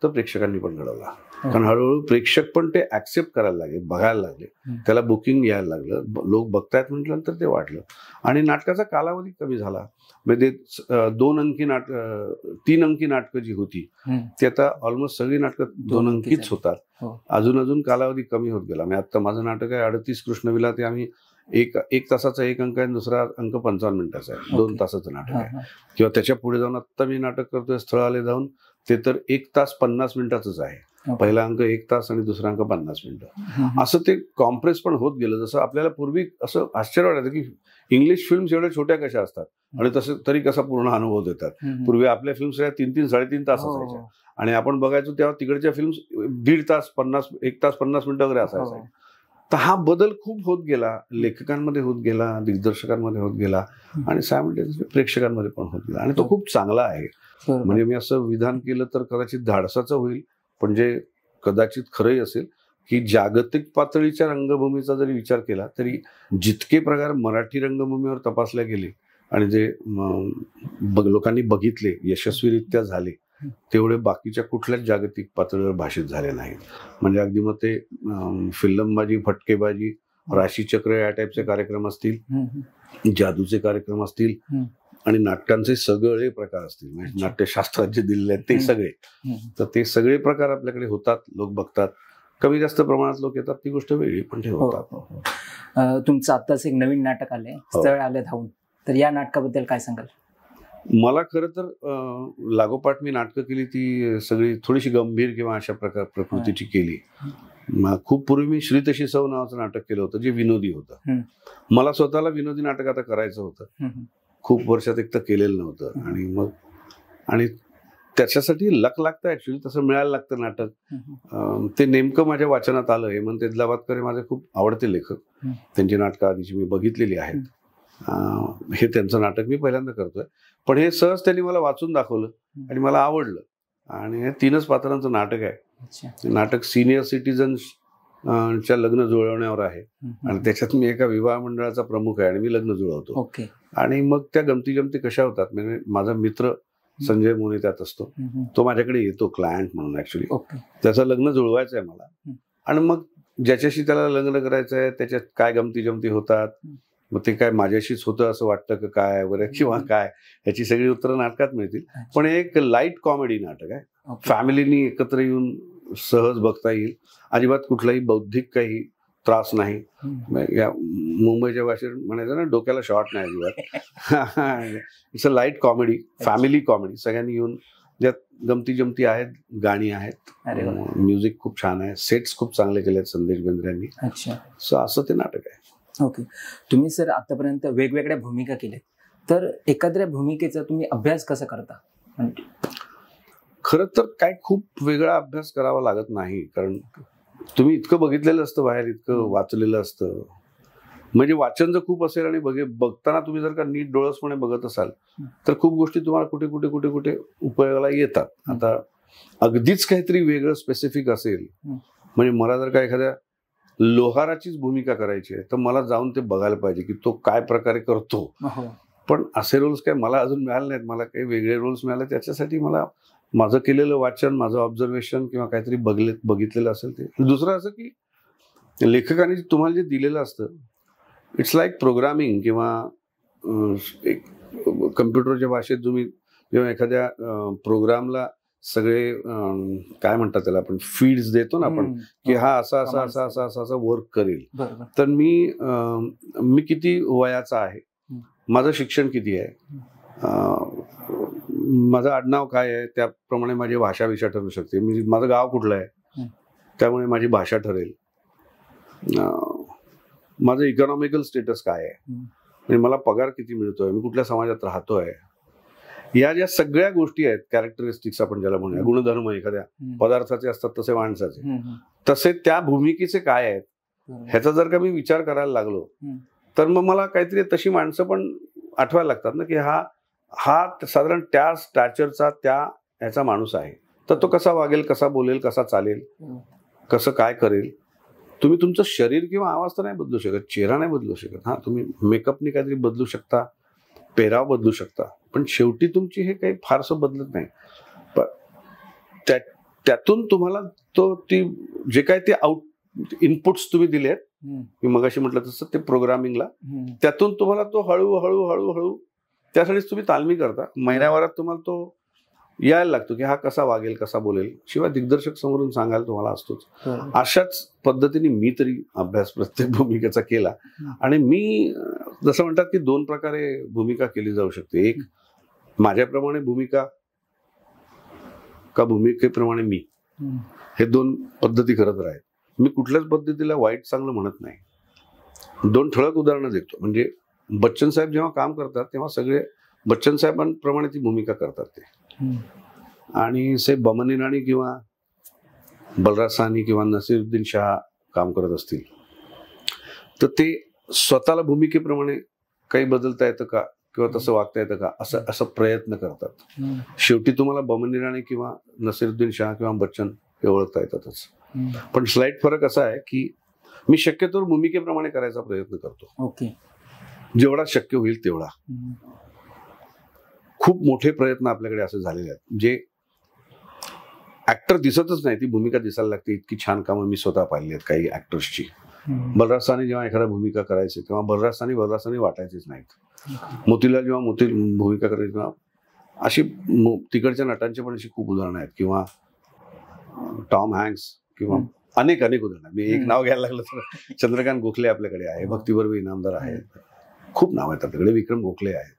[SPEAKER 1] तर प्रेक्षकांनी पण घडवला. कारण हळूहळू प्रेक्षक पण ते ऍक्सेप्ट करायला लागले, बघायला लागले, त्याला बुकिंग यायला लागलं, लोक बघतायत म्हटल्यानंतर ते वाढलं. आणि नाटकाचा कालावधी कमी झाला. म्हणजे 2 अंकी नाटक, 3 अंकी नाटकं जी होती ती आता ऑलमोस्ट सगळी नाटकं 2 अंकीच होतात. अजून कालावधी कमी होत गेला. म्हणजे आता माझं नाटक आहे 38 कृष्णविला, ते आम्ही एक तासाचा 1 अंक आहे, दुसरा अंक 55 मिनिटाचा आहे. 2 तासाचं नाटक आहे. किंवा त्याच्या पुढे जाऊन आता मी नाटक करतोय स्थळ आले जाऊन, ते तर 1 तास 50 मिनिटाचंच आहे. पहिला अंक 1 तास आणि दुसरा अंक 50 मिनिटं. असं ते कॉम्प्रेस पण होत गेलं. जसं आपल्याला पूर्वी असं आश्चर्य वाटायचं की इंग्लिश फिल्म्स एवढ्या छोट्या कशा असतात आणि तरी कसा पूर्ण अनुभव देतात. पूर्वी आपल्या फिल्म्स 3-3, 3.5 तास असायच्या आणि आपण बघायचो तेव्हा तिकडच्या फिल्म्स 1.5 तास, 1 तास 50 मिनिटं वगैरे असायचं. तर हा बदल खूप होत गेला, लेखकांमध्ये होत गेला, दिग्दर्शकांमध्ये होत गेला आणि सायमल्टेनियसली प्रेक्षकांमध्ये पण होत गेला. आणि तो खूप चांगला आहे.
[SPEAKER 2] बरोबर.
[SPEAKER 1] म्हणजे मी असं विधान केलं तर कदाचित धाडसाचं होईल, पण जे कदाचित खरंही असेल की जागतिक पातळीच्या रंगभूमीचा जरी विचार केला तरी जितके प्रकार मराठी रंगभूमीवर तपासले गेले आणि जे लोकांनी बघितले, यशस्वीरित्या झाले, तेवढे बाकीच्या कुठल्याच जागतिक पातळीवर भाषित झाले नाहीत. म्हणजे अगदी मग ते फिल्मबाजी, फटकेबाजी, राशीचक्र या टाईपचे कार्यक्रम असतील, जादूचे कार्यक्रम असतील आणि नाटकांचे सगळे प्रकार असतील, म्हणजे नाट्यशास्त्रात जे दिलेले आहेत ते सगळे, तर ते सगळे प्रकार आपल्याकडे होतात, लोक बघतात. कमी जास्त प्रमाणात लोक येतात ती गोष्ट वेगळी, पण ते होतात.
[SPEAKER 2] तुमचं आत्ताच एक नवीन नाटक आलंय, स्थळ आलं धावून, तर या नाटकाबद्दल काय सांगाल?
[SPEAKER 1] मला खरं तर लागोपाठ मी नाटकं केली ती सगळी थोडीशी गंभीर किंवा अशा प्रकृतीची केली. खूप पूर्वी मी श्री तशी सौ नावाचं नाटक केलं होतं जे विनोदी होतं. मला स्वतःला विनोदी नाटक आता करायचं होतं, खूप वर्षात एक तर केलेलं नव्हतं आणि त्याच्यासाठी लक लागतं ऍक्च्युली, तसं मिळायला लागतं नाटक. ते नेमकं माझ्या वाचनात आलं. हेमंत तेदलाबादकर हे माझे खूप आवडते लेखक, त्यांची नाटकं आधीची मी बघितलेली आहेत. हे त्यांचं नाटक मी पहिल्यांदा करतोय, पण हे सहज त्यांनी मला वाचून दाखवलं आणि मला आवडलं. आणि हे 3च पात्रांचं नाटक आहे. नाटक सिनियर सिटीजन्स च्या लग्न जुळवण्यावर आहे आणि त्याच्यात मी एका विवाह मंडळाचा प्रमुख आहे आणि मी लग्न जुळवतो. आणि मग त्या गमती जमती कशा होतात, म्हणजे माझा मित्र संजय मोने त्यात असतो, तो माझ्याकडे येतो क्लायंट म्हणून. ऍक्च्युली त्याचं लग्न जुळवायचं आहे मला, आणि मग ज्याच्याशी त्याला लग्न करायचं आहे त्याच्यात काय गमती जमती होतात, मग ते काय माझ्याशीच होतं असं वाटतं का काय वगैरे किंवा काय, याची सगळी उत्तरं नाटकात मिळतील. पण हे एक लाईट कॉमेडी नाटक आहे, फॅमिलीनी एकत्र येऊन सहज बघता येईल. अजिबात कुठलाही बौद्धिक काही त्रास नाही. या मुंबईच्या भाषेत म्हणायचं ना, डोक्याला शॉर्ट नाही अजिबात. It's a light comedy, family comedy. सगळ्यांनी येऊन, ज्यात गमती जमती आहेत, गाणी आहेत, म्युझिक खूप छान आहे, सेट्स खूप चांगले केले आहेत संदेश बेंद्रे यांनी. सो असं ते नाटक आहे.
[SPEAKER 2] ओके. तुम्ही सर आतापर्यंत वेगवेगळ्या भूमिका केल्या, तर एखाद्या भूमिकेचा तुम्ही अभ्यास कसा करता?
[SPEAKER 1] खरं तर काय खूप वेगळा अभ्यास करावा लागत नाही, कारण तुम्ही इतकं बघितलेलं असतं बाहेर, इतकं वाचलेलं असतं. म्हणजे वाचन जर खूप असेल आणि बघताना तुम्ही जर का नीट डोळसपणे बघत असाल तर खूप गोष्टी तुम्हाला कुठे कुठे कुठे कुठे उपयोगाला येतात. आता अगदीच काहीतरी वेगळं स्पेसिफिक असेल, म्हणजे मला जर का एखाद्या लोहाराचीच भूमिका करायची आहे तर मला जाऊन ते बघायला पाहिजे की तो काय प्रकारे करतो. पण असे रोल्स काय मला अजून मिळाले नाहीत, मला काही वेगळे रोल्स मिळाले. त्याच्यासाठी मला माझं केलेलं वाचन, माझं ऑब्झर्वेशन किंवा काहीतरी बघितलेलं असेल ते. दुसरं असं की लेखकांनी तुम्हाला जे दिलेलं असतं, इट्स लाईक प्रोग्रामिंग किंवा एक कम्प्युटरच्या भाषेत तुम्ही जेव्हा एखाद्या प्रोग्रामला सगळे काय म्हणतात त्याला आपण, फीड्स देतो ना आपण, की हा असा असा असा असा असा असा वर्क करेल. तर मी किती वयाचा आहे, माझं शिक्षण किती आहे, माझं आडनाव काय आहे, त्याप्रमाणे माझी भाषा विषय ठरू शकते. माझं गाव कुठलं आहे त्यामुळे माझी भाषा ठरेल. माझं इकॉनॉमिकल स्टेटस काय आहे, म्हणजे मला पगार किती मिळतोय, मी कुठल्या समाजात राहतोय, या ज्या सगळ्या गोष्टी आहेत, कॅरेक्टरिस्टिक्स आपण ज्याला म्हणूया, गुणधर्म एखाद्या पदार्थाचे असतात तसे माणसाचे, तसे त्या भूमिकेचे काय आहेत, ह्याचा जर का मी विचार करायला लागलो तर मग मला काहीतरी तशी माणसं पण आठवायला लागतात ना, की हा साधारण त्या स्टॅचरचा, त्या ह्याचा माणूस आहे, तर तो कसा वागेल, कसा बोलेल, कसा चालेल, कसं काय करेल. तुम्ही तुमचं शरीर किंवा आवाज तर नाही बदलू शकत, चेहरा नाही बदलू शकत. तुम्ही मेकअपनी काहीतरी बदलू शकता, पेहराव बदलू शकता, पण शेवटी तुमची हे काही फारसं बदलत नाही. पण त्यातून तुम्हाला ती जे काय ते इनपुट्स तुम्ही दिलेत, मी मगाशी म्हटलं तसं ते प्रोग्रामिंगला, त्यातून तुम्हाला तो हळूहळू हळूहळू त्यासाठीच तुम्ही तालमी करता. महिन्याभरात तुम्हाला तो यायला लागतो की हा कसा वागेल, कसा बोलेल. शिवाय दिग्दर्शक समोरून सांगायला तुम्हाला असतोच. अशाच पद्धतीने मी तरी अभ्यास प्रत्येक भूमिकेचा केला. आणि मी जसं म्हणतात की 2 प्रकारे भूमिका केली जाऊ शकते. एक, माझ्याप्रमाणे भूमिका का भूमिकेप्रमाणे मी, हे 2 पद्धती खरंच आहेत. मी कुठल्याच पद्धतीला वाईट चांगलं म्हणत नाही. 2 ठळक उदाहरणं देतो. म्हणजे बच्चन साहेब जेव्हा काम करतात तेव्हा सगळे बच्चन साहेबांप्रमाणे ती भूमिका करतात ते. आणि से बमन इराणी किंवा बलराज साहनी किंवा नसीरुद्दीन शाह काम करत असतील तर ते स्वतःला भूमिकेप्रमाणे काही बदलता येतं का किंवा तसं वागता येतं का असं असं प्रयत्न करतात. शेवटी तुम्हाला बमन इराणी किंवा नसीरुद्दीन शाह किंवा बच्चन हे ओळखता येतातच. पण स्लाइट फरक असा आहे की मी शक्यतो भूमिकेप्रमाणे करायचा प्रयत्न करतो.
[SPEAKER 2] ओके.
[SPEAKER 1] जेवढा शक्य होईल तेवढा. खूप मोठे प्रयत्न आपल्याकडे असे झालेले आहेत जे ऍक्टर दिसतच नाही, ती भूमिका दिसायला लागते. इतकी छान कामं मी स्वतः पाहिली आहेत काही ऍक्टर्सची. बलराज साहनी जेव्हा एखाद्या भूमिका करायचे तेव्हा बलराज साहनी वाटायचेच नाहीत. मोतीलाल जेव्हा भूमिका करायची तेव्हा अशी तिकडच्या नटांची पण अशी खूप उदाहरणं आहेत, किंवा टॉम हँक्स किंवा अनेक उदाहरणं. मी एक नाव घ्यायला लागलं तर चंद्रकांत गोखले आपल्याकडे आहे, भक्ती बर्वे इनामदार आहे, खूप नाव आहेत आपल्याकडे. विक्रम गोखले आहेत,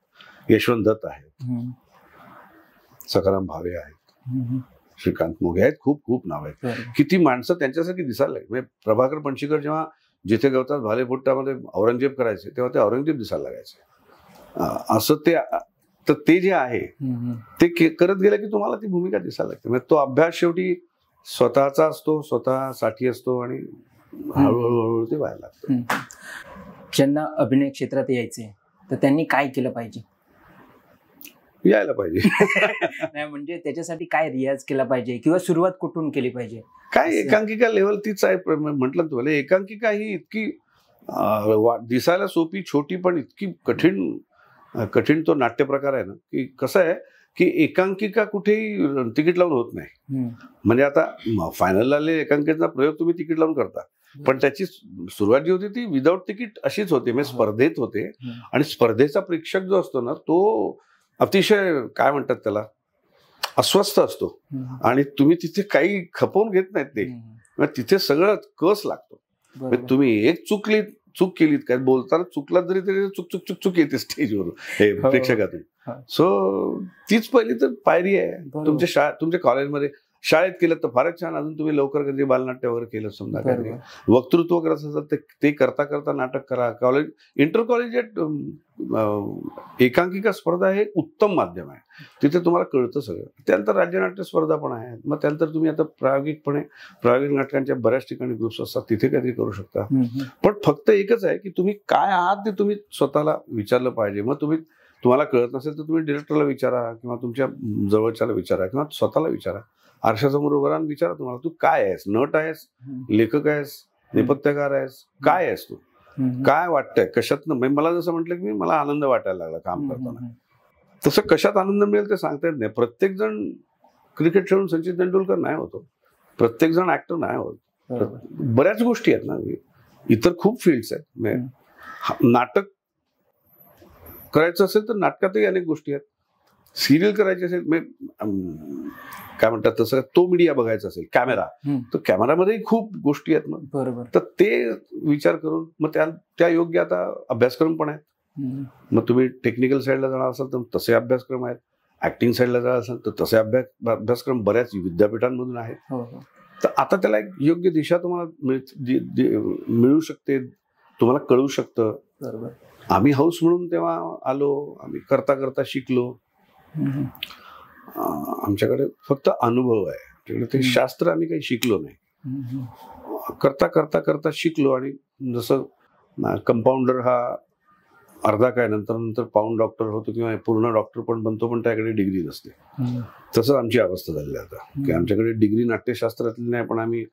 [SPEAKER 1] यशवंत दत्त आहेत, सखाराम भावे आहेत, श्रीकांत मोघे आहेत, खूप नाव आहेत. किती माणसं त्यांच्यासारखी दिसायला लागली. म्हणजे प्रभाकर पणशीकर जेव्हा जिथे गवतात भाले फुट्टामध्ये औरंगजेब करायचे तेव्हा ते औरंगजेब दिसायला लागायचे. असं ते जे आहे ते करत गेलं की तुम्हाला ती भूमिका दिसायला लागते. म्हणजे तो अभ्यास शेवटी स्वतःचा असतो, स्वतःसाठी असतो आणि हळूहळू ते व्हायला लागतं.
[SPEAKER 2] ज्यांना अभिनय क्षेत्रात यायचे तर त्यांनी काय केलं पाहिजे?
[SPEAKER 1] यायला पाहिजे.
[SPEAKER 2] नाही म्हणजे त्याच्यासाठी काय रियाज केला पाहिजे किंवा सुरुवात कुठून केली पाहिजे?
[SPEAKER 1] काय एकांकिका लेवल तीच आहे. म्हटलं तुम्हाला एकांकिका ही इतकी दिसायला सोपी छोटी पण इतकी कठीण तो नाट्य प्रकार आहे ना, की कसं आहे की एकांकिका कुठेही तिकीट लावून होत नाही. म्हणजे आता फायनल आले एकांकिकेचा प्रयोग तुम्ही तिकीट लावून करता, पण त्याची सुरुवात जी होती ती विदाऊट तिकीट अशीच होती. म्हणजे स्पर्धेत होते आणि स्पर्धेचा प्रेक्षक जो असतो ना तो अतिशय काय म्हणतात त्याला अस्वस्थ असतो आणि तुम्ही तिथे काही खपवून घेत नाहीत ते. तिथे सगळं कस लागतो. तुम्ही एक चूक केलीत काय बोलताना चुकलात जरी तरी चुक येते स्टेजवरून हे प्रेक्षकातून. सो तीच पहिली तर पायरी आहे. तुमच्या कॉलेजमध्ये शाळेत केलं तर फारच छान. अजून तुम्ही लवकर कधी बालनाट्य वगैरे केलं समजा, कधी वक्तृत्व करत असाल तर ते करता नाटक करा. कॉलेज इंटर कॉलेजिएट एकांकिका स्पर्धा हे उत्तम माध्यम आहे. तिथे तुम्हाला कळतं सगळं. त्यानंतर राज्यनाट्य स्पर्धा पण आहे. मग त्यानंतर तुम्ही आता प्रायोगिक नाटकांच्या बऱ्याच ठिकाणी ग्रुप्स असतात, तिथे काहीतरी करू शकता. पण फक्त एकच आहे की तुम्ही काय आहात ते तुम्ही स्वतःला विचारलं पाहिजे. मग तुम्हाला कळत नसेल तर तुम्ही डिरेक्टरला विचारा किंवा तुमच्या जवळच्याला विचारा किंवा स्वतःला विचारा. आरशासमोर उभं राहून विचारा तुम्हाला तू काय आहेस, नट आहेस, लेखक आहेस, नेपथ्यकार आहेस, काय आहेस तू, काय वाटतंय, कशातनं. मला जसं म्हटलं की मला आनंद वाटायला लागला काम करताना, तसं कशात आनंद मिळेल ते सांगता येत नाही. प्रत्येक जण क्रिकेट खेळून सचिन तेंडुलकर नाही होतो, प्रत्येक जण ऍक्टर नाही होत. बऱ्याच गोष्टी आहेत ना, इतर खूप फील्ड्स आहेत. नाटक करायचं असेल तर नाटकातही अनेक गोष्टी आहेत. सिरियल करायची असेल काय म्हणतात तसं तो मीडिया बघायचा असेल कॅमेरा, तर कॅमेरामध्येही खूप गोष्टी आहेत. मग
[SPEAKER 2] बरोबर, तर
[SPEAKER 1] ते विचार करून मग त्या योग्य आता अभ्यासक्रम पण आहेत. मग तुम्ही टेक्निकल साईडला जाणार असाल तर तसे अभ्यासक्रम आहेत, ऍक्टिंग साईडला जाणार असाल तर तसे अभ्यासक्रम बऱ्याच विद्यापीठांमधून आहेत. तर आता त्याला एक योग्य दिशा तुम्हाला मिळू शकते, तुम्हाला कळू शकतं.
[SPEAKER 2] बरोबर.
[SPEAKER 1] आम्ही हाऊस म्हणून तेव्हा आलो, आम्ही करता शिकलो. आमच्याकडे फक्त अनुभव आहे, ते शास्त्र आम्ही काही शिकलो नाही. करता शिकलो. आणि जसं कंपाऊंडर हा अर्धा काय नंतर पाऊंड डॉक्टर होतो किंवा पूर्ण डॉक्टर पण बनतो, पण त्याकडे डिग्री नसते. तसंच आमची अवस्था झाली आता की आमच्याकडे डिग्री नाट्यशास्त्रातली नाही, पण आम्ही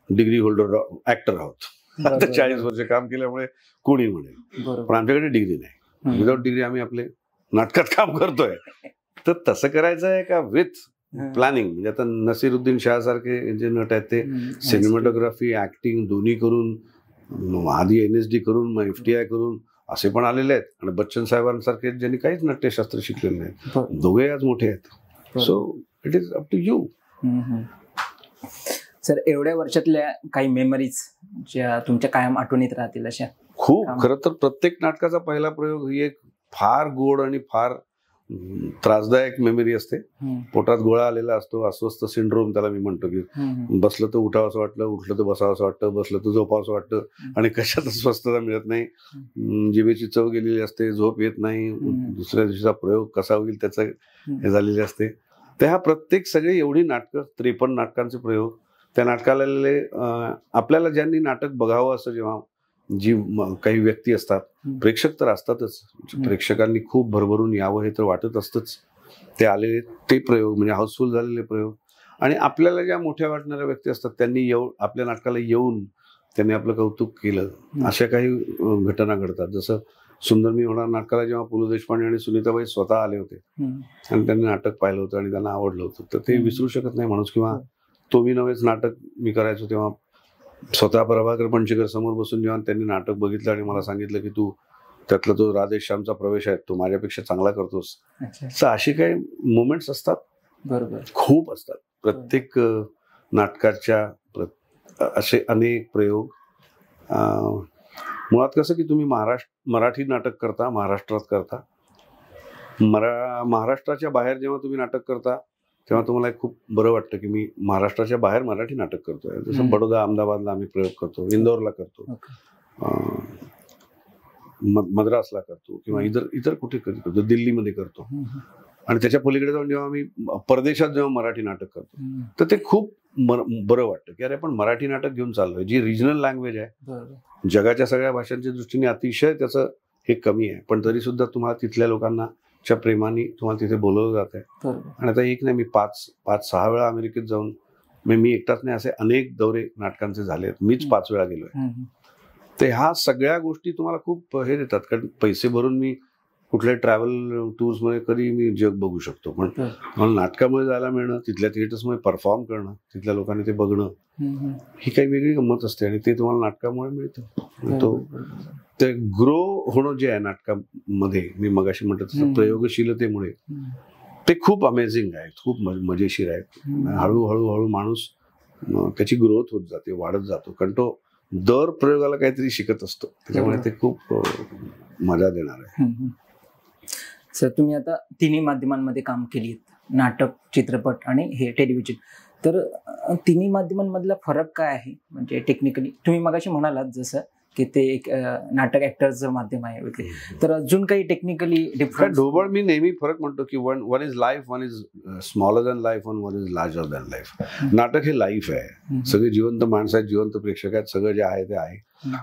[SPEAKER 1] डिग्री होल्डर ऍक्टर आहोत. आता 40 वर्ष काम केल्यामुळे कोणी म्हणेल, पण आमच्याकडे डिग्री नाही. विदाऊट डिग्री आम्ही आपले नाटकात काम करतोय. तर तसं करायचं आहे का विथ प्लॅनिंग. म्हणजे आता नसीरुद्दीन शाह सारखे जे नट आहेत ते सिनेमॅटोग्राफी ऍक्टिंग दोन्ही करून आधी NSD करून मग FTI करून असे पण आलेले आहेत. आणि बच्चन साहेबांसारखे ज्यांनी काहीच नाट्यशास्त्र शिकलेले नाही, दोघे आज मोठे आहेत. So it is up to you.
[SPEAKER 2] Sir, एवढ्या वर्षातल्या काही मेमरीज ज्या तुमच्या कायम आठवणीत राहतील अशा?
[SPEAKER 1] खूप. खरं तर प्रत्येक नाटकाचा पहिला प्रयोग ही एक फार गोड आणि फार त्रासदायक मेमरी असते. पोटात गोळा आलेला असतो, अस्वस्थ सिंड्रोम त्याला मी म्हणतो, की बसलं तर उठावं असं वाटलं, उठलं तर बसावं असं वाटतं, बसलं तर झोपावं असं वाटतं आणि कशातच स्वस्थता मिळत नाही. जिभेची चव गेलेली असते, झोप येत नाही, दुसऱ्या दिवशीचा प्रयोग कसा होईल त्याचं हे झालेले असते. तर ह्या प्रत्येक सगळी एवढी नाटकं 53 नाटकांचे प्रयोग त्या नाटकाला आपल्याला ज्यांनी नाटक बघावं असं जेव्हा जी काही व्यक्ती असतात, प्रेक्षक तर असतातच,
[SPEAKER 2] हम्म.
[SPEAKER 1] प्रेक्षकांनी खूप भरभरून यावं हे तर वाटत असतंच. ते आलेले ते प्रयोग म्हणजे हाऊसफुल झालेले प्रयोग, आणि आपल्याला ज्या मोठ्या वाटणाऱ्या व्यक्ती असतात त्यांनी आपल्या नाटकाला येऊन त्यांनी आपलं कौतुक केलं, अशा काही घटना घडतात. जसं सुंदर मी होणार नाटकाला जेव्हा पु ल देशपांडे आणि सुनीताबाई स्वतः आले होते आणि त्यांनी नाटक पाहिलं होतं आणि त्यांना आवडलं होतं, तर ते विसरू शकत नाही माणूस. किंवा तो मी नवेच नाटक मी करायचो तेव्हा स्वतः प्रभाकर पणशीकर समोर बसून जेव्हा त्यांनी नाटक बघितलं आणि मला सांगितलं की तू त्यातला तो राधेश्यामचा प्रवेश आहे तो माझ्यापेक्षा चांगला करतोस, तर असे काही मोमेंट्स असतात.
[SPEAKER 2] बरोबर.
[SPEAKER 1] खूप असतात प्रत्येक नाटकाच्या असे अनेक प्रयोग. मुळात कसं की तुम्ही मराठी नाटक करता, महाराष्ट्रात करता, महाराष्ट्राच्या बाहेर जेव्हा तुम्ही नाटक करता तेव्हा तुम्हाला एक खूप बरं वाटतं की मी महाराष्ट्राच्या बाहेर मराठी नाटक करतोय. जसं बडोदा, अहमदाबादला आम्ही प्रयोग करतो, इंदोरला करतो, मद्रासला करतो, किंवा इतर कुठे कधी करतो, दिल्लीमध्ये करतो. आणि त्याच्या पलीकडे जाऊन जेव्हा आम्ही परदेशात जेव्हा मराठी नाटक करतो तर ते खूप बरं वाटतं की अरे आपण मराठी नाटक घेऊन चाललोय, जी रिजनल लँग्वेज आहे, जगाच्या सगळ्या भाषांच्या दृष्टीने अतिशय त्याचं हे कमी आहे, पण तरी सुद्धा तुम्हाला तिथल्या लोकांना च्या प्रेमाने तुम्हाला तिथे बोलवलं जात आहे. आणि आता एक नाही, मी 5-6 वेळा अमेरिकेत जाऊन, मी एकटाच नाही, असे अनेक दौरे नाटकांचे झाले आहेत, मीच 5 वेळा गेलोय. तर ह्या सगळ्या गोष्टी तुम्हाला खूप हे देतात, कारण पैसे भरून मी कुठल्या ट्रॅव्हल टूर्स मध्ये कधी मी जग बघू शकतो, पण मला नाटकामुळे जायला मिळणं, तिथल्या थिएटर्समध्ये परफॉर्म करणं, तिथल्या लोकांनी ते बघणं, ही काही वेगळी गंमत असते आणि ते तुम्हाला नाटकामुळे मिळतं. तो ते ग्रो होणं जे आहे नाटकामध्ये, मी मगाशी म्हटलं तसं प्रयोगशीलतेमुळे, ते खूप अमेझिंग आहे, खूप मजेशीर आहे. हळूहळू माणूस त्याची ग्रोथ होत जाते, वाढत जातो, कारण तो दर प्रयोगाला काहीतरी शिकत असतो, त्याच्यामुळे ते खूप मजा देणार आहे.
[SPEAKER 2] सर, तुम्ही आता तिन्ही माध्यमांमध्ये काम केली, नाटक, चित्रपट आणि हे टेलिव्हिजन, तर तिन्ही माध्यमांमधला फरक काय आहे? म्हणजे टेक्निकली तुम्ही मगाशी म्हणालात जसं की ते एक नाटक ऍक्टरचं माध्यम आहे वगैरे, तर अजून काही टेक्निकली डिफरन्स?
[SPEAKER 1] ढोबळ मी नेहमी फरक म्हणतो की one is life, one is smaller than life, one is larger than life. नाटक हे लाईफ आहे, सगळे जिवंत माणसं आहेत, जिवंत प्रेक्षक आहेत, सगळं जे आहे ते आहे.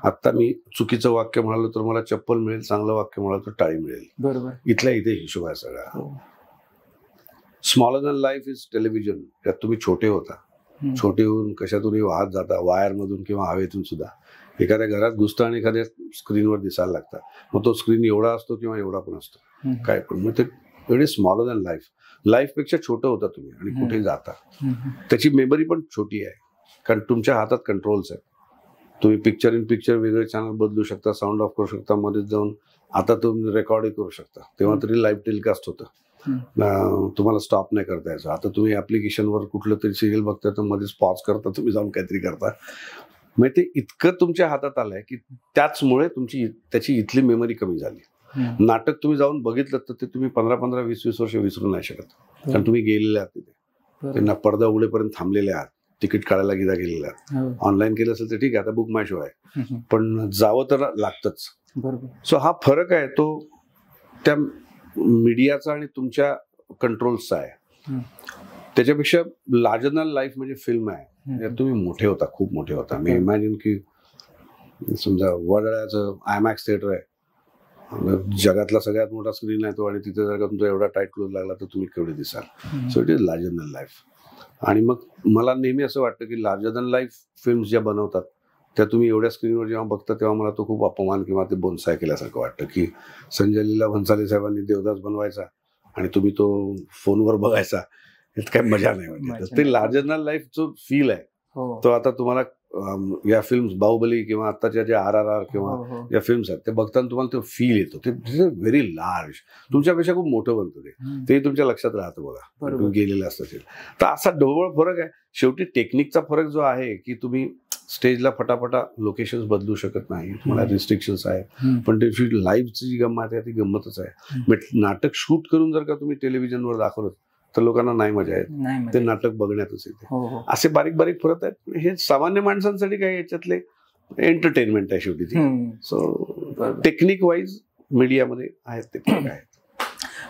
[SPEAKER 1] आता मी चुकीचं वाक्य म्हणालो तर मला चप्पल मिळेल, चांगलं वाक्य म्हणालो तर टाळी मिळेल, बरोबर, इथल्या इथे हिशोब आहे सगळा. Smaller than life is television, त्यात तुम्ही छोटे होता, छोटे होऊन कशातूनही वाहत जाता, वायरमधून किंवा हवेतून सुद्धा एखाद्या घरात घुसता आणि एखाद्या स्क्रीनवर दिसायला लागतात. मग तो स्क्रीन एवढा असतो किंवा एवढा पण असतो, काय पण, मग ते एवढे स्मॉलर दॅन लाईफ, लाईफपेक्षा छोटं होता तुम्ही आणि कुठेही जाता. त्याची मेमरी पण छोटी आहे, कारण तुमच्या हातात कंट्रोल्स आहेत. तुम्ही पिक्चर इन पिक्चर वेगळे चॅनल बदलू शकता, साऊंड ऑफ करू शकता, मध्येच जाऊन आता तुम्ही रेकॉर्डही करू शकता. तेव्हा तरी लाईव्ह टेलिकास्ट होतं, तुम्हाला स्टॉप नाही करता यायचं. आता तुम्ही ऍप्लिकेशनवर कुठलं तरी सिरियल बघता तर मध्येच पॉज करता, तुम्ही जाऊन काहीतरी करता. मग ते इतकं तुमच्या हातात आलंय की त्याचमुळे त्याची इथली मेमरी कमी झाली. नाटक तुम्ही जाऊन बघितलं तर ते तुम्ही 15-20 वर्ष विसरू नाही शकत, कारण तुम्ही गेलेले आहात तिथे, त्यांना पडदा उघडेपर्यंत थांबलेले आहात, तिकीट काढायला गेलेले आहात. ऑनलाईन केलं असेल तर ठीक आहे, आता बुक माय शो आहे, पण जावं तर लागतंच. सो हा फरक आहे, तो त्या मीडियाचा आणि तुमच्या कंट्रोल्सचा आहे. त्याच्यापेक्षा लार्जर दॅन लाईफ म्हणजे फिल्म आहे, यात तुम्ही मोठे होता, खूप मोठे होता. मी इमॅजिन की समजा वडाळ्याचं आयमॅक्स थिएटर आहे, जगातला सगळ्यात मोठा स्क्रीन आहे तो, आणि तिथे जर का तुमचा एवढा टाईट क्लोज लागला तर तुम्ही केवढे दिसाल. So it is larger than life. आणि मग मला नेहमी असं वाटतं की लार्जर दॅन लाईफ फिल्म्स ज्या बनवतात त्या तुम्ही एवढ्या स्क्रीनवर जेव्हा बघता तेव्हा मला तो खूप अपमान किंवा ते बोनसाय केल्यासारखं वाटतं की संजय लीला भन्साली साहेबांनी देवदास बनवायचा आणि तुम्ही तो फोनवर बघायचा, यात काही मजा नाही. म्हणजे ते लार्जर दॅन लाईफ जो फील आहे तो आता तुम्हाला या फिल्म्स बाहुबली किंवा आत्ताच्या ज्या RRR किंवा या फिल्म्स आहेत ते बघताना तुम्हाला तो फील येतो. ते व्हेरी लार्ज, तुमच्यापेक्षा खूप मोठं बनतं ते तुमच्या लक्षात राहतं बघा, तुम्ही गेलेलं असतं. तर असा ढोबळ फरक आहे. शेवटी टेक्निकचा फरक जो आहे की तुम्ही स्टेजला फटाफटा लोकेशन्स बदलू शकत नाही, तुम्हाला रिस्ट्रिक्शन्स आहेत, पण ते लाईव्हची जी गंमत आहे ती गंमतच आहे. नाटक शूट करून जर का तुम्ही टेलिव्हिजनवर दाखवलं तर लोकांना नाही मजा येत, ते नाटक बघण्यातच येते. असे बारीक बारीक फरक आहेत. हे सामान्य माणसांसाठी काही याच्यातले एंटरटेनमेंट आहे शेवटी ती. सो टेक्निक वाईज मीडियामध्ये आहेत ते फरक आहेत.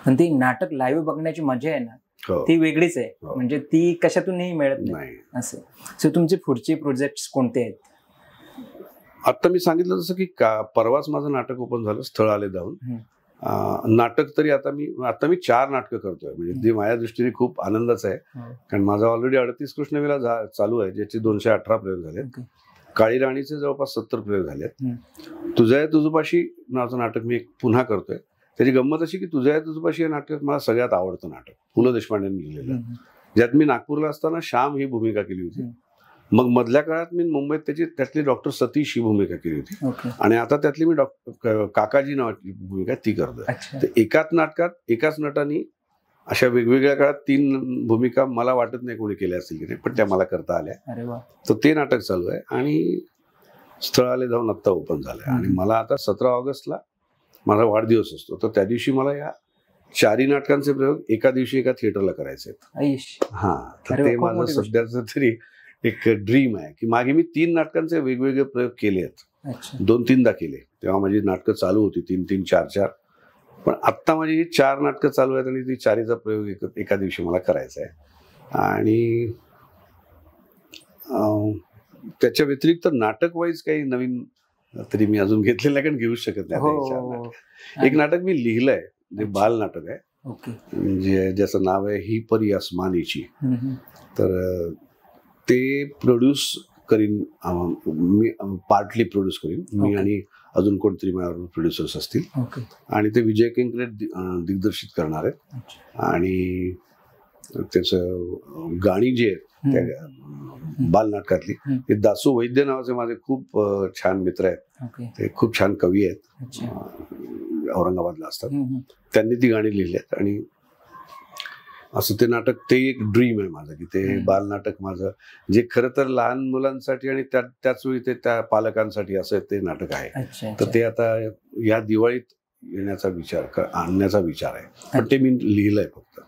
[SPEAKER 2] पण ती नाटक लाईव्ह बघण्याची मजा आहे ना, ती वेगळीच आहे, म्हणजे ती कशातूनही मिळत नाही असं. सो तुमचे पुढचे प्रोजेक्ट कोणते आहेत?
[SPEAKER 1] आता मी सांगितलं जसं की परवाच माझं नाटक ओपन झालं, स्थळ आले धावून. नाटक तरी आता मी 4 नाटकं करतोय, म्हणजे ते माझ्या दृष्टीने खूप आनंदाचं आहे. कारण माझा ऑलरेडी 38 कृष्णवेला चालू आहे, ज्याचे 218 प्रयोग झालेत. काळी राणीचे जवळपास 70 प्रयोग झालेत. तुझ्या तुझपाशी नावाचं नाटक मी पुन्हा करतोय. त्याची गंमत अशी की तुझ्या तुझपाशी हे नाटक मला सगळ्यात आवडतं नाटक, पु ल देशपांडेंनी लिहिलेलं, ज्यात मी नागपूरला असताना श्याम ही भूमिका केली होती. मग मधल्या काळात मी मुंबईत त्यातली डॉक्टर सतीश ही भूमिका केली होती. आणि आता त्यातली मी काकाजी नावाची भूमिका ती करतोय. तर एकाच नाटकात एकाच नटाने अशा वेगवेगळ्या काळात 3 भूमिका मला वाटत नाही कोणी केल्या असतील की नाही, पण त्या मला करता आल्या. तर ते नाटक चालू आहे आणि स्थळ आले जाऊन आत्ता ओपन झालंय. आणि मला आता 17 ऑगस्टला माझा वाढदिवस असतो, तर त्या दिवशी मला या 4 नाटकांचे प्रयोग एका दिवशी एका थिएटरला करायचे आहेत. तर ते माझं सध्याचं तरी एक ड्रीम आहे की मागे मी 3 नाटकांचे वेगवेगळे प्रयोग केले आहेत. 2-3दा केले, तेव्हा माझी नाटकं चालू होती 3-3, 4-4. पण आत्ता माझी 4 नाटकं चालू आहेत आणि ती 4चा प्रयोग एका दिवशी मला करायचा आहे. आणि त्याच्या व्यतिरिक्त नाटक वाईज काही नवीन तरी मी अजून घेतलेलं आहे, कारण घेऊच शकत नाही. एक नाटक मी लिहिलंय, जे बाल नाटक आहे, ज्याचं नाव आहे ही परी आसमानीची. तर ते प्रोड्यूस करीन मी, पार्टली प्रोड्यूस करीन मी आणि अजून कोणतरी माझ्यावर प्रोड्युसर्स असतील. आणि ते विजय केंकरे दिग्दर्शित करणार आहेत. आणि त्याचं गाणी जी आहेत त्या बाल नाटकातली, ते दासू वैद्य नावाचे माझे खूप छान मित्र आहेत. ते खूप छान कवी आहेत, औरंगाबादला असतात. त्यांनी ती गाणी लिहिली आहेत. आणि असं ते नाटक, ते एक ड्रीम आहे माझं की ते बाल नाटक माझं, जे खरं तर लहान मुलांसाठी आणि त्याच वेळी ते त्या पालकांसाठी असं ते नाटक आहे. तर ते आता या दिवाळीत येण्याचा आणण्याचा विचार आहे, पण ते मी लिहिलंय फक्त.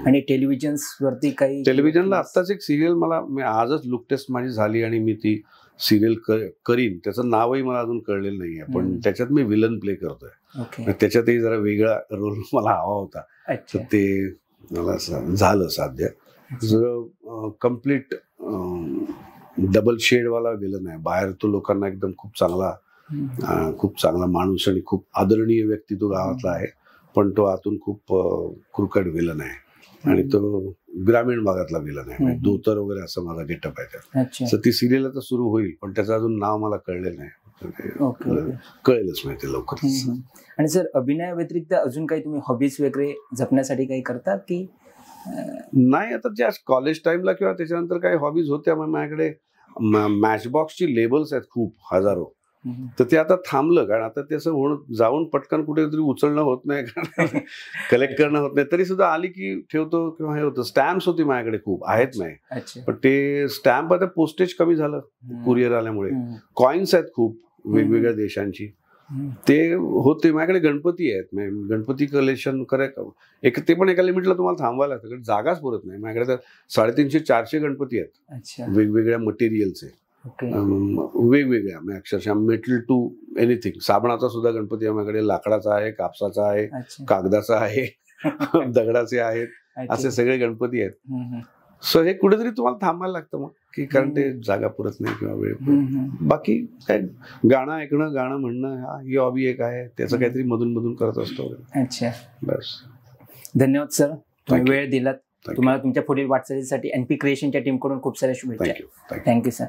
[SPEAKER 2] आणि टेलिव्हिजनवरती काही,
[SPEAKER 1] टेलिव्हिजनला आत्ताच एक सिरियल मी आजच लुक टेस्ट माझी झाली आणि मी ती सिरियल करीन. त्याचं नावही मला अजून कळलेलं नाहीये, पण त्याच्यात मी विलन प्ले करतोय. त्याच्यातही जरा वेगळा रोल मला हवा होता, तर ते मला झालं साध्य. कम्प्लीट डबल शेडवाला विलन आहे. बाहेर तो लोकांना एकदम खूप चांगला माणूस आणि खूप आदरणीय व्यक्ती तो गावातला आहे, पण तो आतून खूप क्रुकड विलन आहे. आणि तो ग्रामीण भागातला विलन आहे, धोतर वगैरे असं माझा गेटअप आहे त्यात. तर ती सिरियल आता सुरू होईल, पण त्याचं अजून नाव मला कळलेलं नाही. कळेलच माहिती लवकरच.
[SPEAKER 2] आणि सर, अभिनया व्यतिरिक्त अजून काही तुम्ही हॉबीज वगैरे जपण्यासाठी काही करता की
[SPEAKER 1] नाही? आता ज्या कॉलेज टाइमला किंवा त्याच्यानंतर काही हॉबीज होत्या, माझ्याकडे मॅचबॉक्सची लेबल्स आहेत खूप, हजारो. तर ते आता थांबलं, कारण आता ते असं जाऊन पटकन कुठेतरी उचलणं होत नाही, कलेक्ट करणं होत नाही. तरी सुद्धा आली की ठेवतो किंवा हे होतं. स्टॅम्प्स होती माझ्याकडे खूप, आहेत नाही, पण ते स्टॅम्प आता पोस्टेज कमी झालं कुरिअर आल्यामुळे. कॉइन्स आहेत खूप वेगवेगळ्या देशांची, ते होते माझ्याकडे. गणपती आहेत, गणपती कलेक्शन ते पण एका लिमिटला तुम्हाला थांबवायला लागतं, जागाच पुरत नाही. माझ्याकडे तर 350-400 गणपती आहेत, वेगवेगळ्या मटेरियलचे, वेगवेगळ्या, अक्षरशः मेटल टू एनिथिंग. साबणाचा सुद्धा गणपती आहे माझ्याकडे, लाकडाचा आहे, कापसाचा आहे, कागदाचा आहे, दगडाचे आहेत, असे सगळे गणपती आहेत. सो हे कुठेतरी तुम्हाला थांबायला लागतं मग, की कारण ते जागा पुरत नाही किंवा वेळ. बाकी काय, गाणं ऐकणं, गाणं म्हणणं, ही हॉबी एक आहे, त्याचं काहीतरी मधून मधून करत असतो. बस.
[SPEAKER 2] धन्यवाद सर, तुम्ही वेळ दिलात. तुम्हाला तुमच्या पुढील वाटचालीसाठी NP क्रिएशनच्या टीमकडून खूप साऱ्या शुभेच्छा.
[SPEAKER 1] Thank you sir.